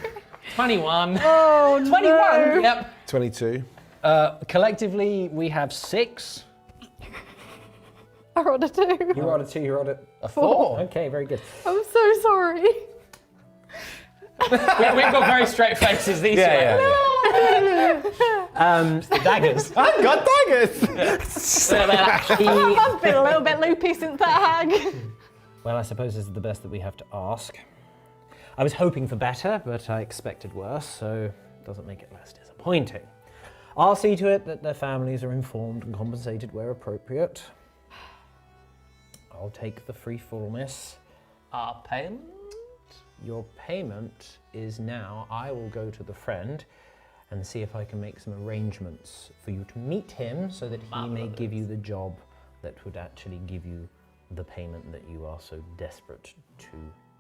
21. Oh, 21? Yep. 22. Collectively, we have 6. I rolled a 2. You rolled a 2, you rolled A 4. Okay, very good. I'm so sorry. We've got very straight faces these two. Daggers. I've got daggers! I've been a little bit loopy since that hag. Well, I suppose this is the best that we have to ask. I was hoping for better, but I expected worse, so it doesn't make it less disappointing. I'll see to it that their families are informed and compensated where appropriate. I'll take the free fullness. Our payment? Your payment is now, I will go to the friend and see if I can make some arrangements for you to meet him so that he may give you the job that would actually give you the payment that you are so desperate to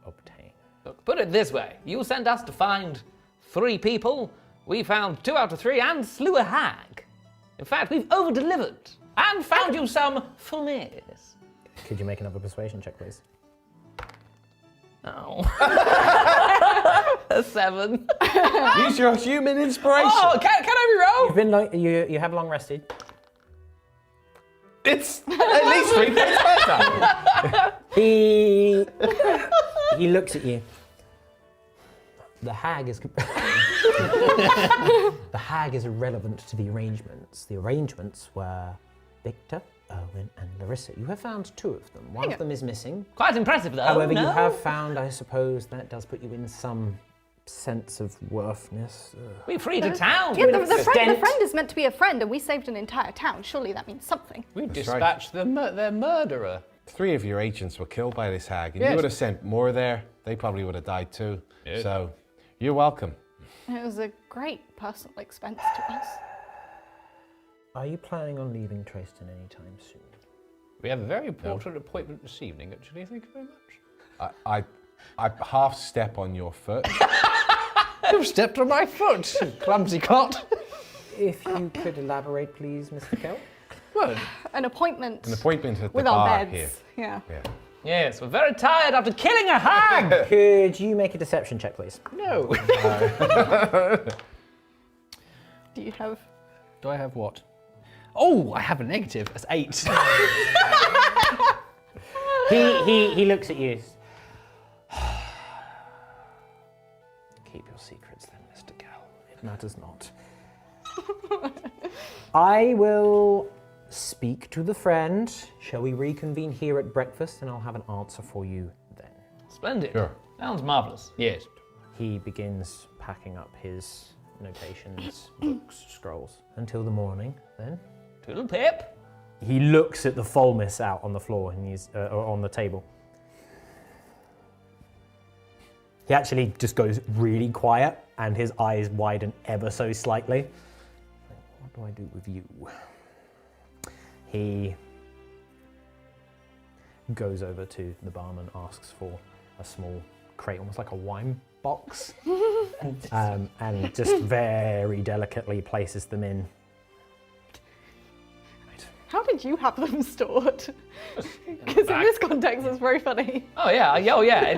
obtain. Look, put it this way. You sent us to find 3 people. We found 2 out of 3 and slew a hag. In fact, we've over-delivered and found you some fulmirs. Could you make another persuasion check, please? Oh. A 7. Use your human inspiration. Oh, can I You've been you have long rested. It's at least 3 points better. He looks at you. The hag is the hag is irrelevant to the arrangements. The arrangements were Victor, Owen, and Larissa. You have found 2 of them. One of them is missing. Quite impressive, though. However, no? you have found, I suppose, that does put you in some sense of worthness. We freed a town. Yeah, the extent. friend is meant to be a friend, and we saved an entire town. Surely that means something. We That's dispatched their murderer. 3 of your agents were killed by this hag, and Yes. you would have sent more there. They probably would have died too. Yes. So, you're welcome. And it was a great personal expense to us. Are you planning on leaving Traistan anytime soon? We have a very important appointment this evening, actually. Thank you very much. I half step on your foot. You've stepped on my foot, you clumsy clot. If you could elaborate, please, Mr. Kell. Well, An appointment. An appointment at the with bar our beds. here. Yeah. Yeah. Yes, we're very tired after killing a hag. Could you make a deception check, please? no. Do you have? Do I have what? Oh, I have a negative. That's 8. He looks at you. Keep your secrets then, Mr. Kell. It matters not. I will speak to the friend. Shall we reconvene here at breakfast and I'll have an answer for you then. Splendid. Sure. Sounds marvellous. Yes. He begins packing up his notations, books, scrolls. Until the morning, then. Toodle pip. He looks at the fulness out on the floor and he's or on the table. He actually just goes really quiet and his eyes widen ever so slightly. What do I do with you? He goes over to the barman, asks for a small crate, almost like a wine box, and just very delicately places them in. How did you have them stored? Because in this context, it's very funny. Oh yeah.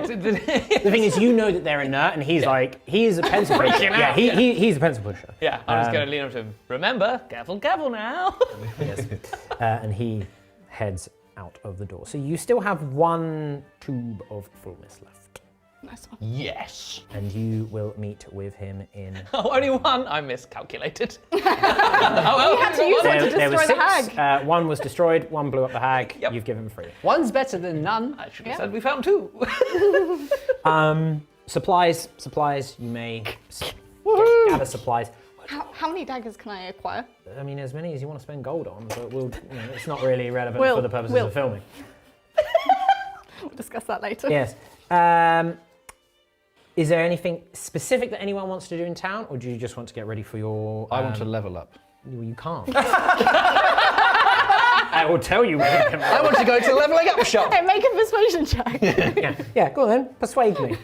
The thing is, you know that they're inert, and he's like, he is a pencil pusher. Yeah, he's a pencil pusher. Yeah, I'm just going to lean up to him. Remember, careful now. Yes. And he heads out of the door. So you still have one tube of fullness left. Nice one. Yes. And you will meet with him in... Oh, only one. I miscalculated. You had to use it to There were destroy the 6. hag. One was destroyed, one blew up the hag. Yep. You've given 3. One's better than none. I should have Yeah. said we found 2. Supplies, you may gather supplies. How many daggers can I acquire? I mean, as many as you want to spend gold on, but it's not really relevant Will, for the purposes Will. of filming. We'll discuss that later. Yes. Is there anything specific that anyone wants to do in town, or do you just want to get ready for your... I want to level up. Well, you can't. I will tell you when you can. I want to go to the leveling up shop. Hey, make a persuasion check. Yeah, go on then. Persuade me.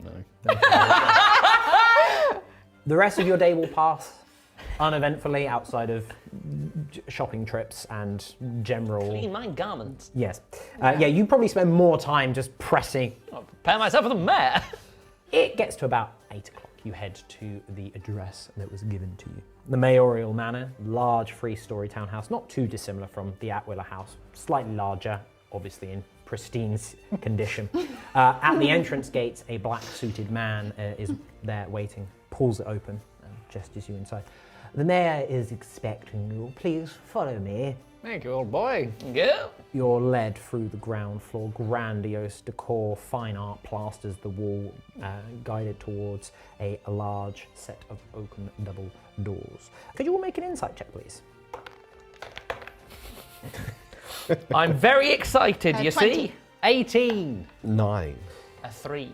No. The rest of your day will pass uneventfully outside of shopping trips and general... Clean my garments. Yes. Yeah, you probably spend more time just pressing. I'll prepare myself for the mare. It gets to about 8 o'clock. You head to the address that was given to you. The Mayoral Manor, large 3-story townhouse, not too dissimilar from the Atwiller house, slightly larger, obviously in pristine condition. At the entrance gates, a black-suited man is there waiting, pulls it open and gestures you inside. The mayor is expecting you. Please follow me. Thank you, old boy. Go. You're led through the ground floor, grandiose decor, fine art plasters the wall, guided towards a large set of oaken double doors. Could you all make an insight check, please? I'm very excited, you 20. see. 18. 9. A 3.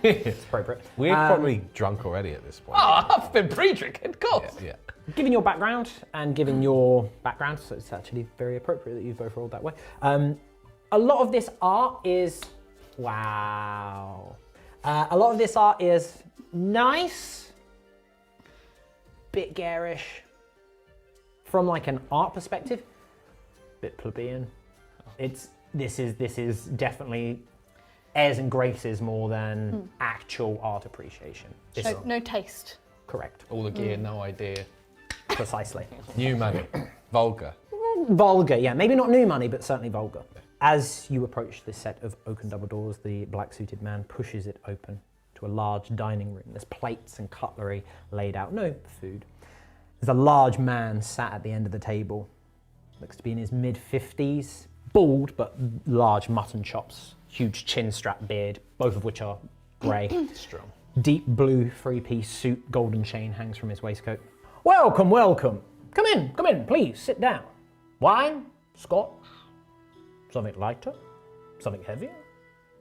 It's appropriate. We're probably drunk already at this point. Oh, I've been pre-drinking, of course. Yeah. Given your background, and given your background, so it's actually very appropriate that you both rolled that way. A lot of this art is, wow. A lot of this art is nice, bit garish. From like an art perspective, bit plebeian. This is definitely airs and graces more than actual art appreciation. No taste. Correct, All the gear, no idea. precisely. New money. Vulgar. Vulgar, yeah. Maybe not new money, but certainly vulgar. As you approach this set of oaken double doors, the black-suited man pushes it open to a large dining room. There's plates and cutlery laid out. No food. There's a large man sat at the end of the table. Looks to be in his mid-50s. Bald, but large mutton chops. Huge chin-strap beard, both of which are grey. Strong. Deep blue 3-piece suit, golden chain hangs from his waistcoat. Welcome, welcome. Come in, please, sit down. Wine, scotch, something lighter, something heavier.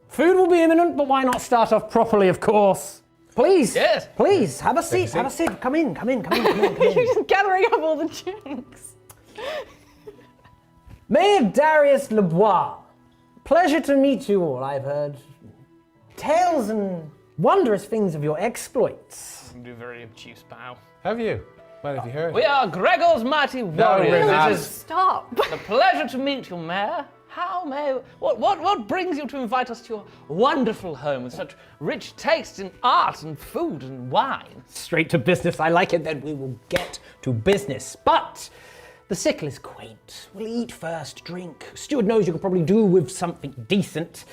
Food will be imminent, but why not start off properly, of course. Please, Yes. please, have a seat, have a seat. Come in. You're just gathering up all the drinks. Mayor Darius Lebois, pleasure to meet you all. I've heard tales and wondrous things of your exploits. Do a very obtuse bow. Have you? What have you heard? We are Gregor's mighty warriors. we're not. It is Stop. a pleasure to meet you, Mayor. What brings you to invite us to your wonderful home with such rich taste in art and food and wine? Straight to business, I like it. Then we will get to business. But the sickle is quaint. We'll eat first, drink. Steward knows you could probably do with something decent.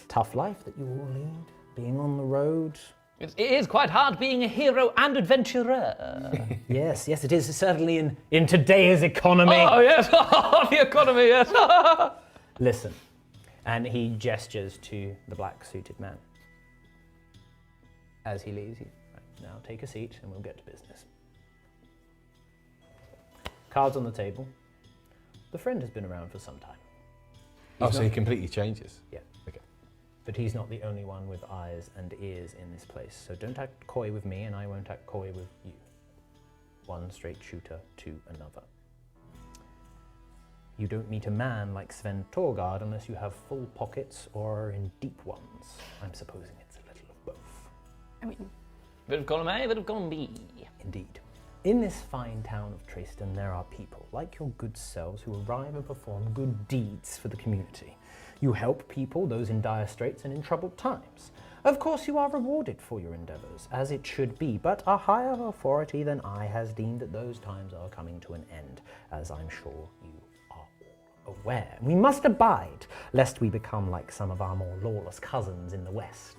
Tough life that you all lead, being on the road. It is quite hard being a hero and adventurer. Yes, it is certainly in today's economy. Oh, yes, the economy, yes. Listen, and he gestures to the black-suited man. As he leaves, now take a seat and we'll get to business. Cards on the table. The friend has been around for some time. So he completely changes. Yeah. Okay. But he's not the only one with eyes and ears in this place, so don't act coy with me and I won't act coy with you. One straight shooter to another. You don't meet a man like Sven Torgard unless you have full pockets or are in deep ones. I'm supposing it's a little of both. I mean, Bit of column A, bit of column B. Indeed. In this fine town of Traistan, there are people like your good selves who arrive and perform good deeds for the community. You help people, those in dire straits and in troubled times. Of course, you are rewarded for your endeavors, as it should be, but a higher authority than I has deemed that those times are coming to an end, as I'm sure you are all aware. We must abide, lest we become like some of our more lawless cousins in the West.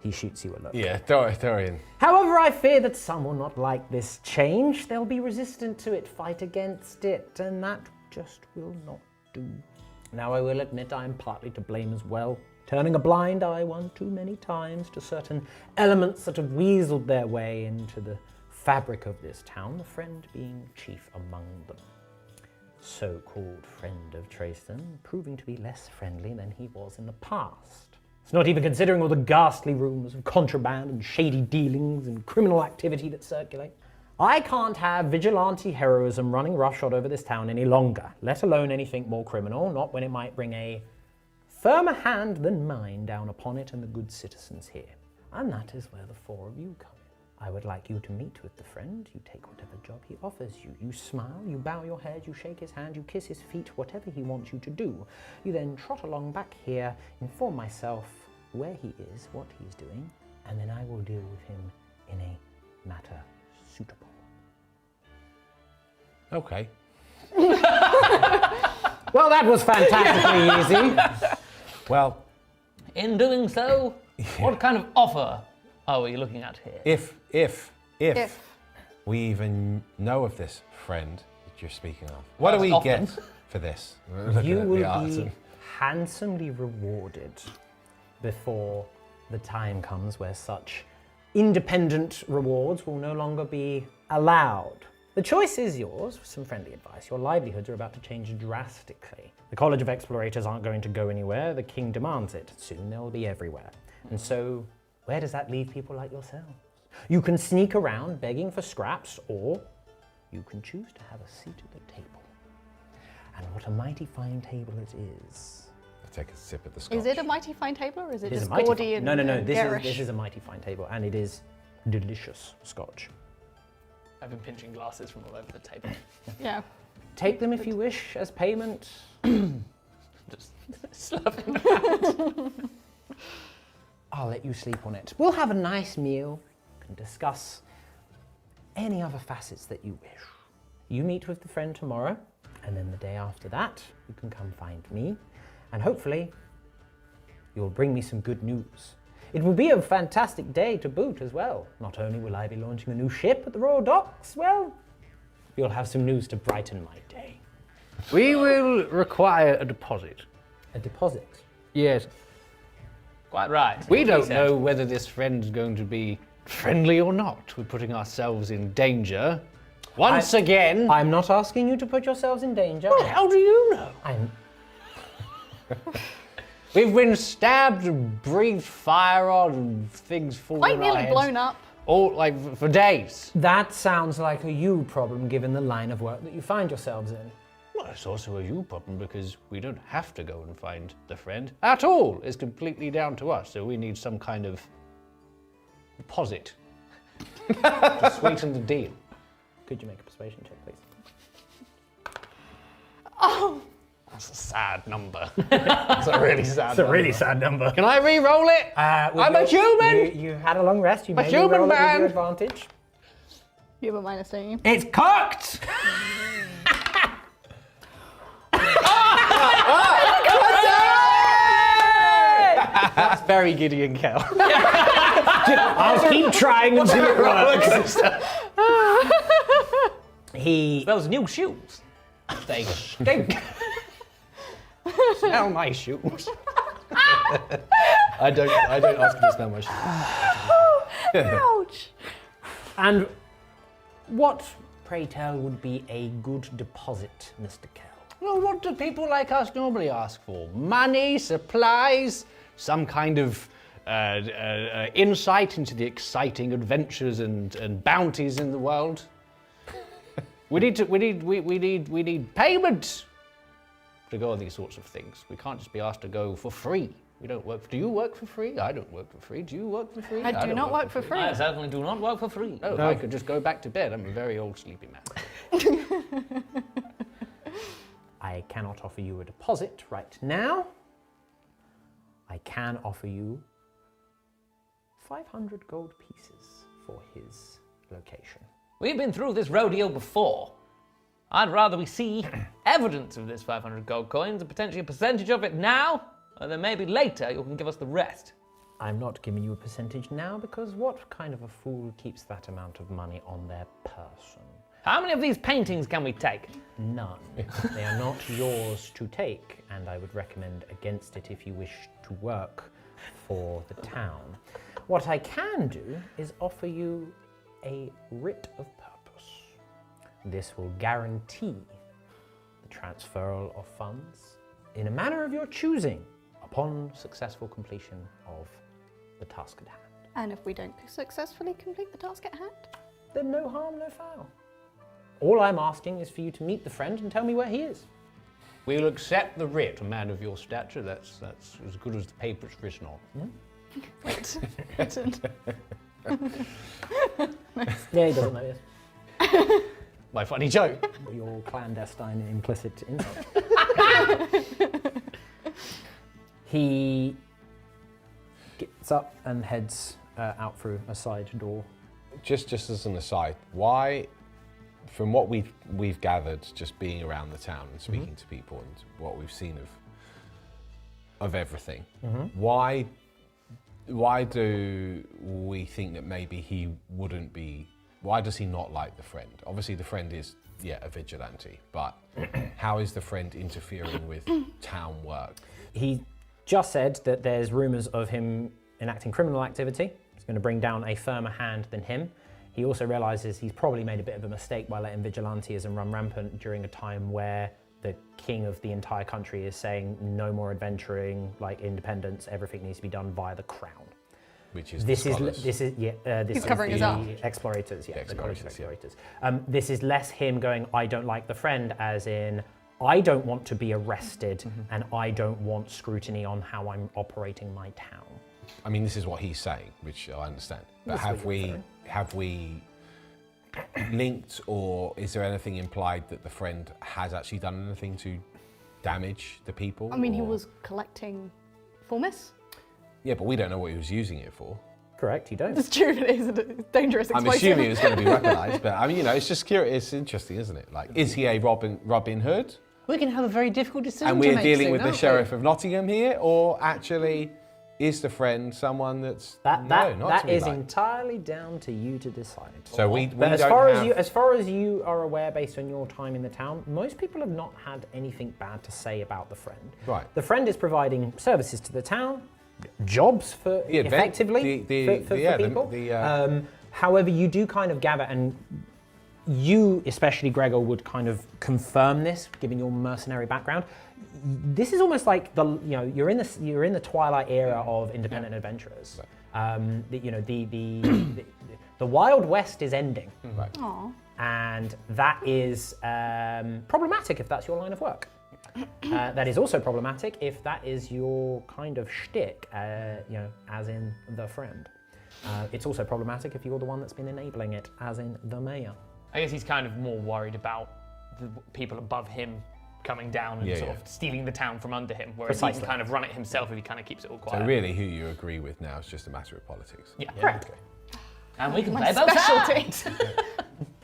He shoots you a look. Yeah, Dorian. However, I fear that some will not like this change. They'll be resistant to it, fight against it, and that just will not do. Now, I will admit I am partly to blame as well, turning a blind eye one too many times to certain elements that have weaseled their way into the fabric of this town, the friend being chief among them. So-called friend of Traistan, proving to be less friendly than he was in the past. It's not even considering all the ghastly rumours of contraband and shady dealings and criminal activity that circulate. I can't have vigilante heroism running roughshod over this town any longer, let alone anything more criminal, not when it might bring a firmer hand than mine down upon it and the good citizens here. And that is where the four of you come in. I would like you to meet with the friend. You take whatever job he offers you. You smile, you bow your head, you shake his hand, you kiss his feet, whatever he wants you to do. You then trot along back here, inform myself where he is, what he's doing, and then I will deal with him in a matter suitable. Okay. Well, that was fantastically easy. Well, In doing so, what kind of offer are we looking at here? if if. we even know of this friend that you're speaking of, what do That's we often. get for this? Looking You at the will arts be and- handsomely rewarded before the time comes where such independent rewards will no longer be allowed. The choice is yours, with some friendly advice. Your livelihoods are about to change drastically. The College of Explorators aren't going to go anywhere. The King demands it. Soon they'll be everywhere. And so, where does that leave people like yourselves? You can sneak around begging for scraps, or you can choose to have a seat at the table. And what a mighty fine table it is. I'll take a sip of the scotch. Is it a mighty fine table or is it It is just a mighty gaudy fine. and No. and This garish? is a mighty fine table, and it is delicious scotch. I've been pinching glasses from all over the table. Yeah. Take them if you wish as payment. Just slurping. I'll let you sleep on it. We'll have a nice meal. We can discuss any other facets that you wish. You meet with the friend tomorrow, and then the day after that, you can come find me, and hopefully, you'll bring me some good news. It will be a fantastic day to boot as well. Not only will I be launching a new ship at the Royal Docks, well, you'll have some news to brighten my day. We will require a deposit. A deposit. Yes. Quite right. We don't said. know whether this friend's going to be friendly or not. We're putting ourselves in danger. Once again. I'm not asking you to put yourselves in danger. Well, how do you know? I'm We've been stabbed and breathed fire on and things falling Quite on our nearly heads. blown up. All, like, for days. That sounds like a you problem given the line of work that you find yourselves in. Well, it's also a you problem because we don't have to go and find the friend at all. It's completely down to us. So we need some kind of deposit to sweeten the deal. Could you make a persuasion check, please? Oh, That's a sad number. That's a really sad It's a really sad number. Can I re-roll it? I'm a human! You had a long rest. You A may human roll it with man. your advantage. you have a minus, don't you? It's cocked! That's very Gideon Kell. I'll keep trying until it works. He Those new shoes. They stink. Smell my shoes. I don't ask you to smell my shoes. Ouch! And what, pray tell, would be a good deposit, Mr. Kell? Well, what do people like us normally ask for? Money, supplies, some kind of insight into the exciting adventures and bounties in the world. We need payment to go on these sorts of things. We can't just be asked to go for free. We don't work. Do you work for free? I don't work for free. Do you work for free? I do don't not work for free. I certainly do not work for free. No, I could just go back to bed. I'm a very old sleepy man. I cannot offer you a deposit right now. I can offer you 500 gold pieces for his location. We've been through this rodeo before. I'd rather we see evidence of this 500 gold coins and potentially a percentage of it now, and then maybe later you can give us the rest. I'm not giving you a percentage now because what kind of a fool keeps that amount of money on their person? How many of these paintings can we take? None. They are not yours to take, and I would recommend against it if you wish to work for the town. What I can do is offer you a writ of purpose. This will guarantee the transferal of funds in a manner of your choosing upon successful completion of the task at hand. And if we don't successfully complete the task at hand? Then no harm, no foul. All I'm asking is for you to meet the friend and tell me where he is. We'll accept the writ, a man of your stature. That's as good as the paper it's written on. Written. Yeah, he doesn't know this. My funny joke. Your clandestine and implicit insult. He gets up and heads out through a side door. Just as an aside, why, from what we've gathered, just being around the town and speaking to people and what we've seen of everything, why do we think that maybe he wouldn't be? Why does he not like the friend? Obviously, the friend is a vigilante, but how is the friend interfering with town work? He just said that there's rumours of him enacting criminal activity. He's going to bring down a firmer hand than him. He also realises he's probably made a bit of a mistake by letting vigilantism run rampant during a time where the king of the entire country is saying no more adventuring, like independence, everything needs to be done via the crown. Which is This is covering the his ass. explorators, yeah, the college of Explorators, explorators. This is less him going, I don't like the friend, as in, I don't want to be arrested and I don't want scrutiny on how I'm operating my town. I mean, this is what he's saying, which I understand. But have we linked, or is there anything implied that the friend has actually done anything to damage the people? I mean, he or- was collecting Formis. Yeah, but we don't know what he was using it for. Correct, you don't. It's true, it is a dangerous I'm explosive. assuming it was going to be weaponized, but I mean, it's just curious. It's interesting, isn't it? Like, is he a Robin Hood? We can have a very difficult decision And to we're make dealing soon, with the aren't we? Sheriff of Nottingham here, or actually is the friend someone that's That not to be is liked? entirely down to you to decide. So we But as don't far have... as far as you are aware, based on your time in the town, most people have not had anything bad to say about the friend. Right. The friend is providing services to the town, jobs for The event- effectively for people. However, you do kind of gather, and you, especially Gregor, would kind of confirm this, given your mercenary background. This is almost like you're in the twilight era of independent adventurers. Right. The Wild West is ending. Right. Aw. And that is problematic if that's your line of work. That is also problematic if that is your kind of shtick, as in the friend. It's also problematic if you're the one that's been enabling it, as in the mayor. I guess he's kind of more worried about the people above him coming down and sort of stealing the town from under him, whereas he can kind of run it himself if he kind of keeps it all quiet. So really, who you agree with now is just a matter of politics. Yeah. Correct. Okay. And we can My play both specialty. sides.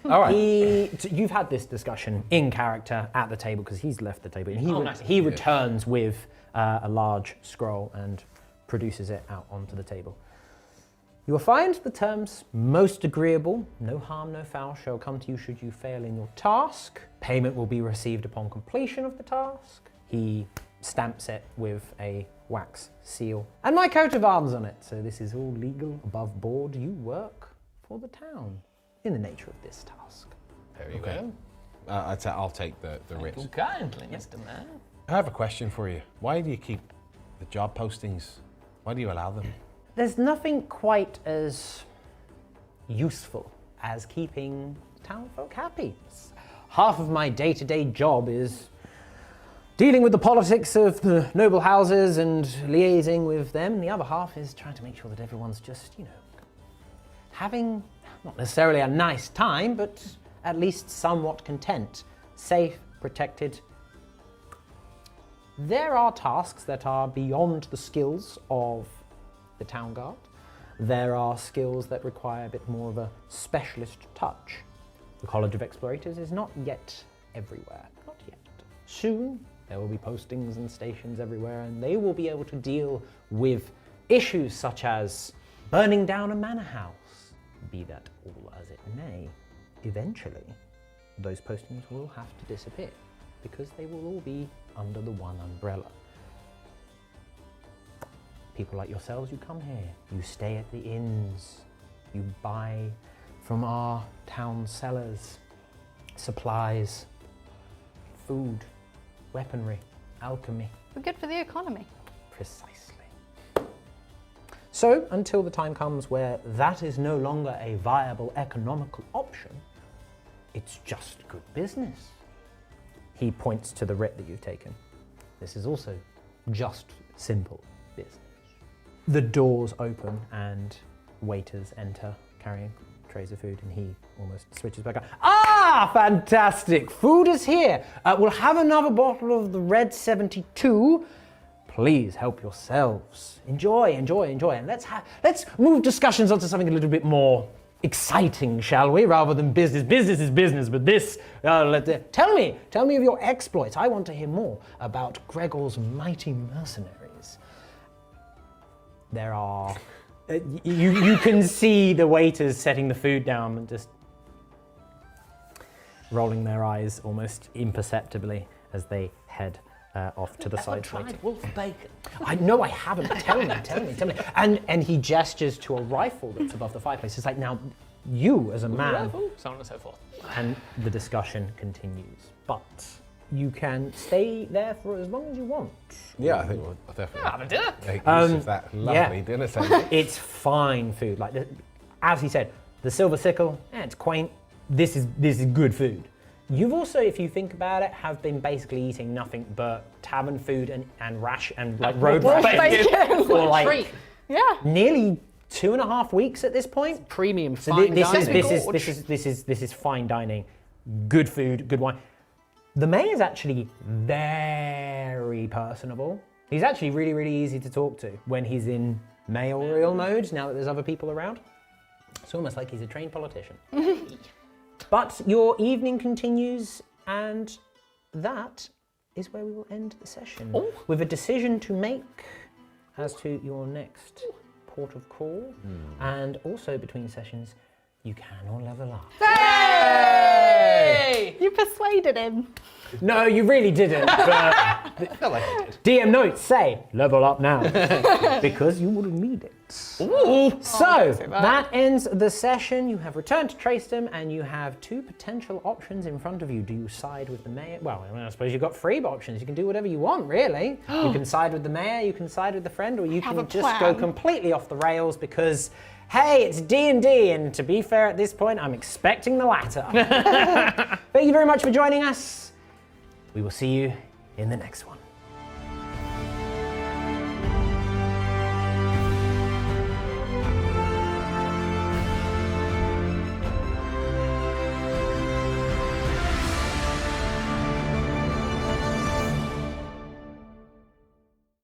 All right. You've had this discussion in character at the table because he's left the table. And nice. he returns with a large scroll and produces it out onto the table. You will find the terms most agreeable, no harm, no foul, shall come to you should you fail in your task. Payment will be received upon completion of the task. He stamps it with a wax seal and my coat of arms on it. So this is all legal, above board. You work for the town in the nature of this task. Very well. I'll take the writ. Thank you kindly, Mr. Man. I have a question for you. Why do you keep the job postings? Why do you allow them? There's nothing quite as useful as keeping town folk happy. Half of my day-to-day job is dealing with the politics of the noble houses and liaising with them. The other half is trying to make sure that everyone's just, having not necessarily a nice time, but at least somewhat content, safe, protected. There are tasks that are beyond the skills of the town guard. There are skills that require a bit more of a specialist touch. The College of Explorators is not yet everywhere, not yet. Soon, there will be postings and stations everywhere, and they will be able to deal with issues such as burning down a manor house. Be that all as it may, eventually, those postings will have to disappear because they will all be under the one umbrella. People like yourselves, you come here, you stay at the inns, you buy from our town cellars, supplies, food, weaponry, alchemy. We're good for the economy. Precisely. So, until the time comes where that is no longer a viable economical option, it's just good business. He points to the writ that you've taken. This is also just simple business. The doors open and waiters enter carrying trays of food, and he almost switches back on. Ah, fantastic! Food is here. We'll have another bottle of the Red 72. Please help yourselves. Enjoy. And let's move discussions onto something a little bit more exciting, shall we? Rather than business. Business is business, but this, tell me of your exploits. I want to hear more about Gregor's mighty mercenaries. There are, you can see the waiters setting the food down and just rolling their eyes almost imperceptibly as they head off to the side. Tried wolf bacon. I know I haven't. Tell me. And he gestures to a rifle that's above the fireplace. It's like, now, you as a man, So on and so forth. and the discussion continues. But you can stay there for as long as you want. Yeah, I think we'll definitely Have a dinner. make use of that lovely dinner table. It's fine food. Like, as he said, the silver sickle, it's quaint. This is good food. You've also, if you think about it, have been basically eating nothing but tavern food and road bacon. for like Treat. Yeah. nearly 2.5 weeks at this point. Premium So fine this dining. is fine dining, good food, good wine. The mayor's actually very personable. He's actually really, really easy to talk to when he's in mayoral mode, now that there's other people around. It's almost like he's a trained politician. But your evening continues, and that is where we will end the session. With a decision to make as to your next port of call, and also between sessions, you can all level up. Hey! You persuaded him. No, you really didn't. But I felt like I did. DM notes say level up now because you will need it. Ooh. So that ends the session. You have returned to Traistan, and you have 2 potential options in front of you. Do you side with the mayor? Well, I suppose you've got 3 options. You can do whatever you want, really. You can side with the mayor, you can side with the friend, or you Have can a just go plan. completely off the rails because hey, it's D&D, and to be fair at this point, I'm expecting the latter. Thank you very much for joining us. We will see you in the next one.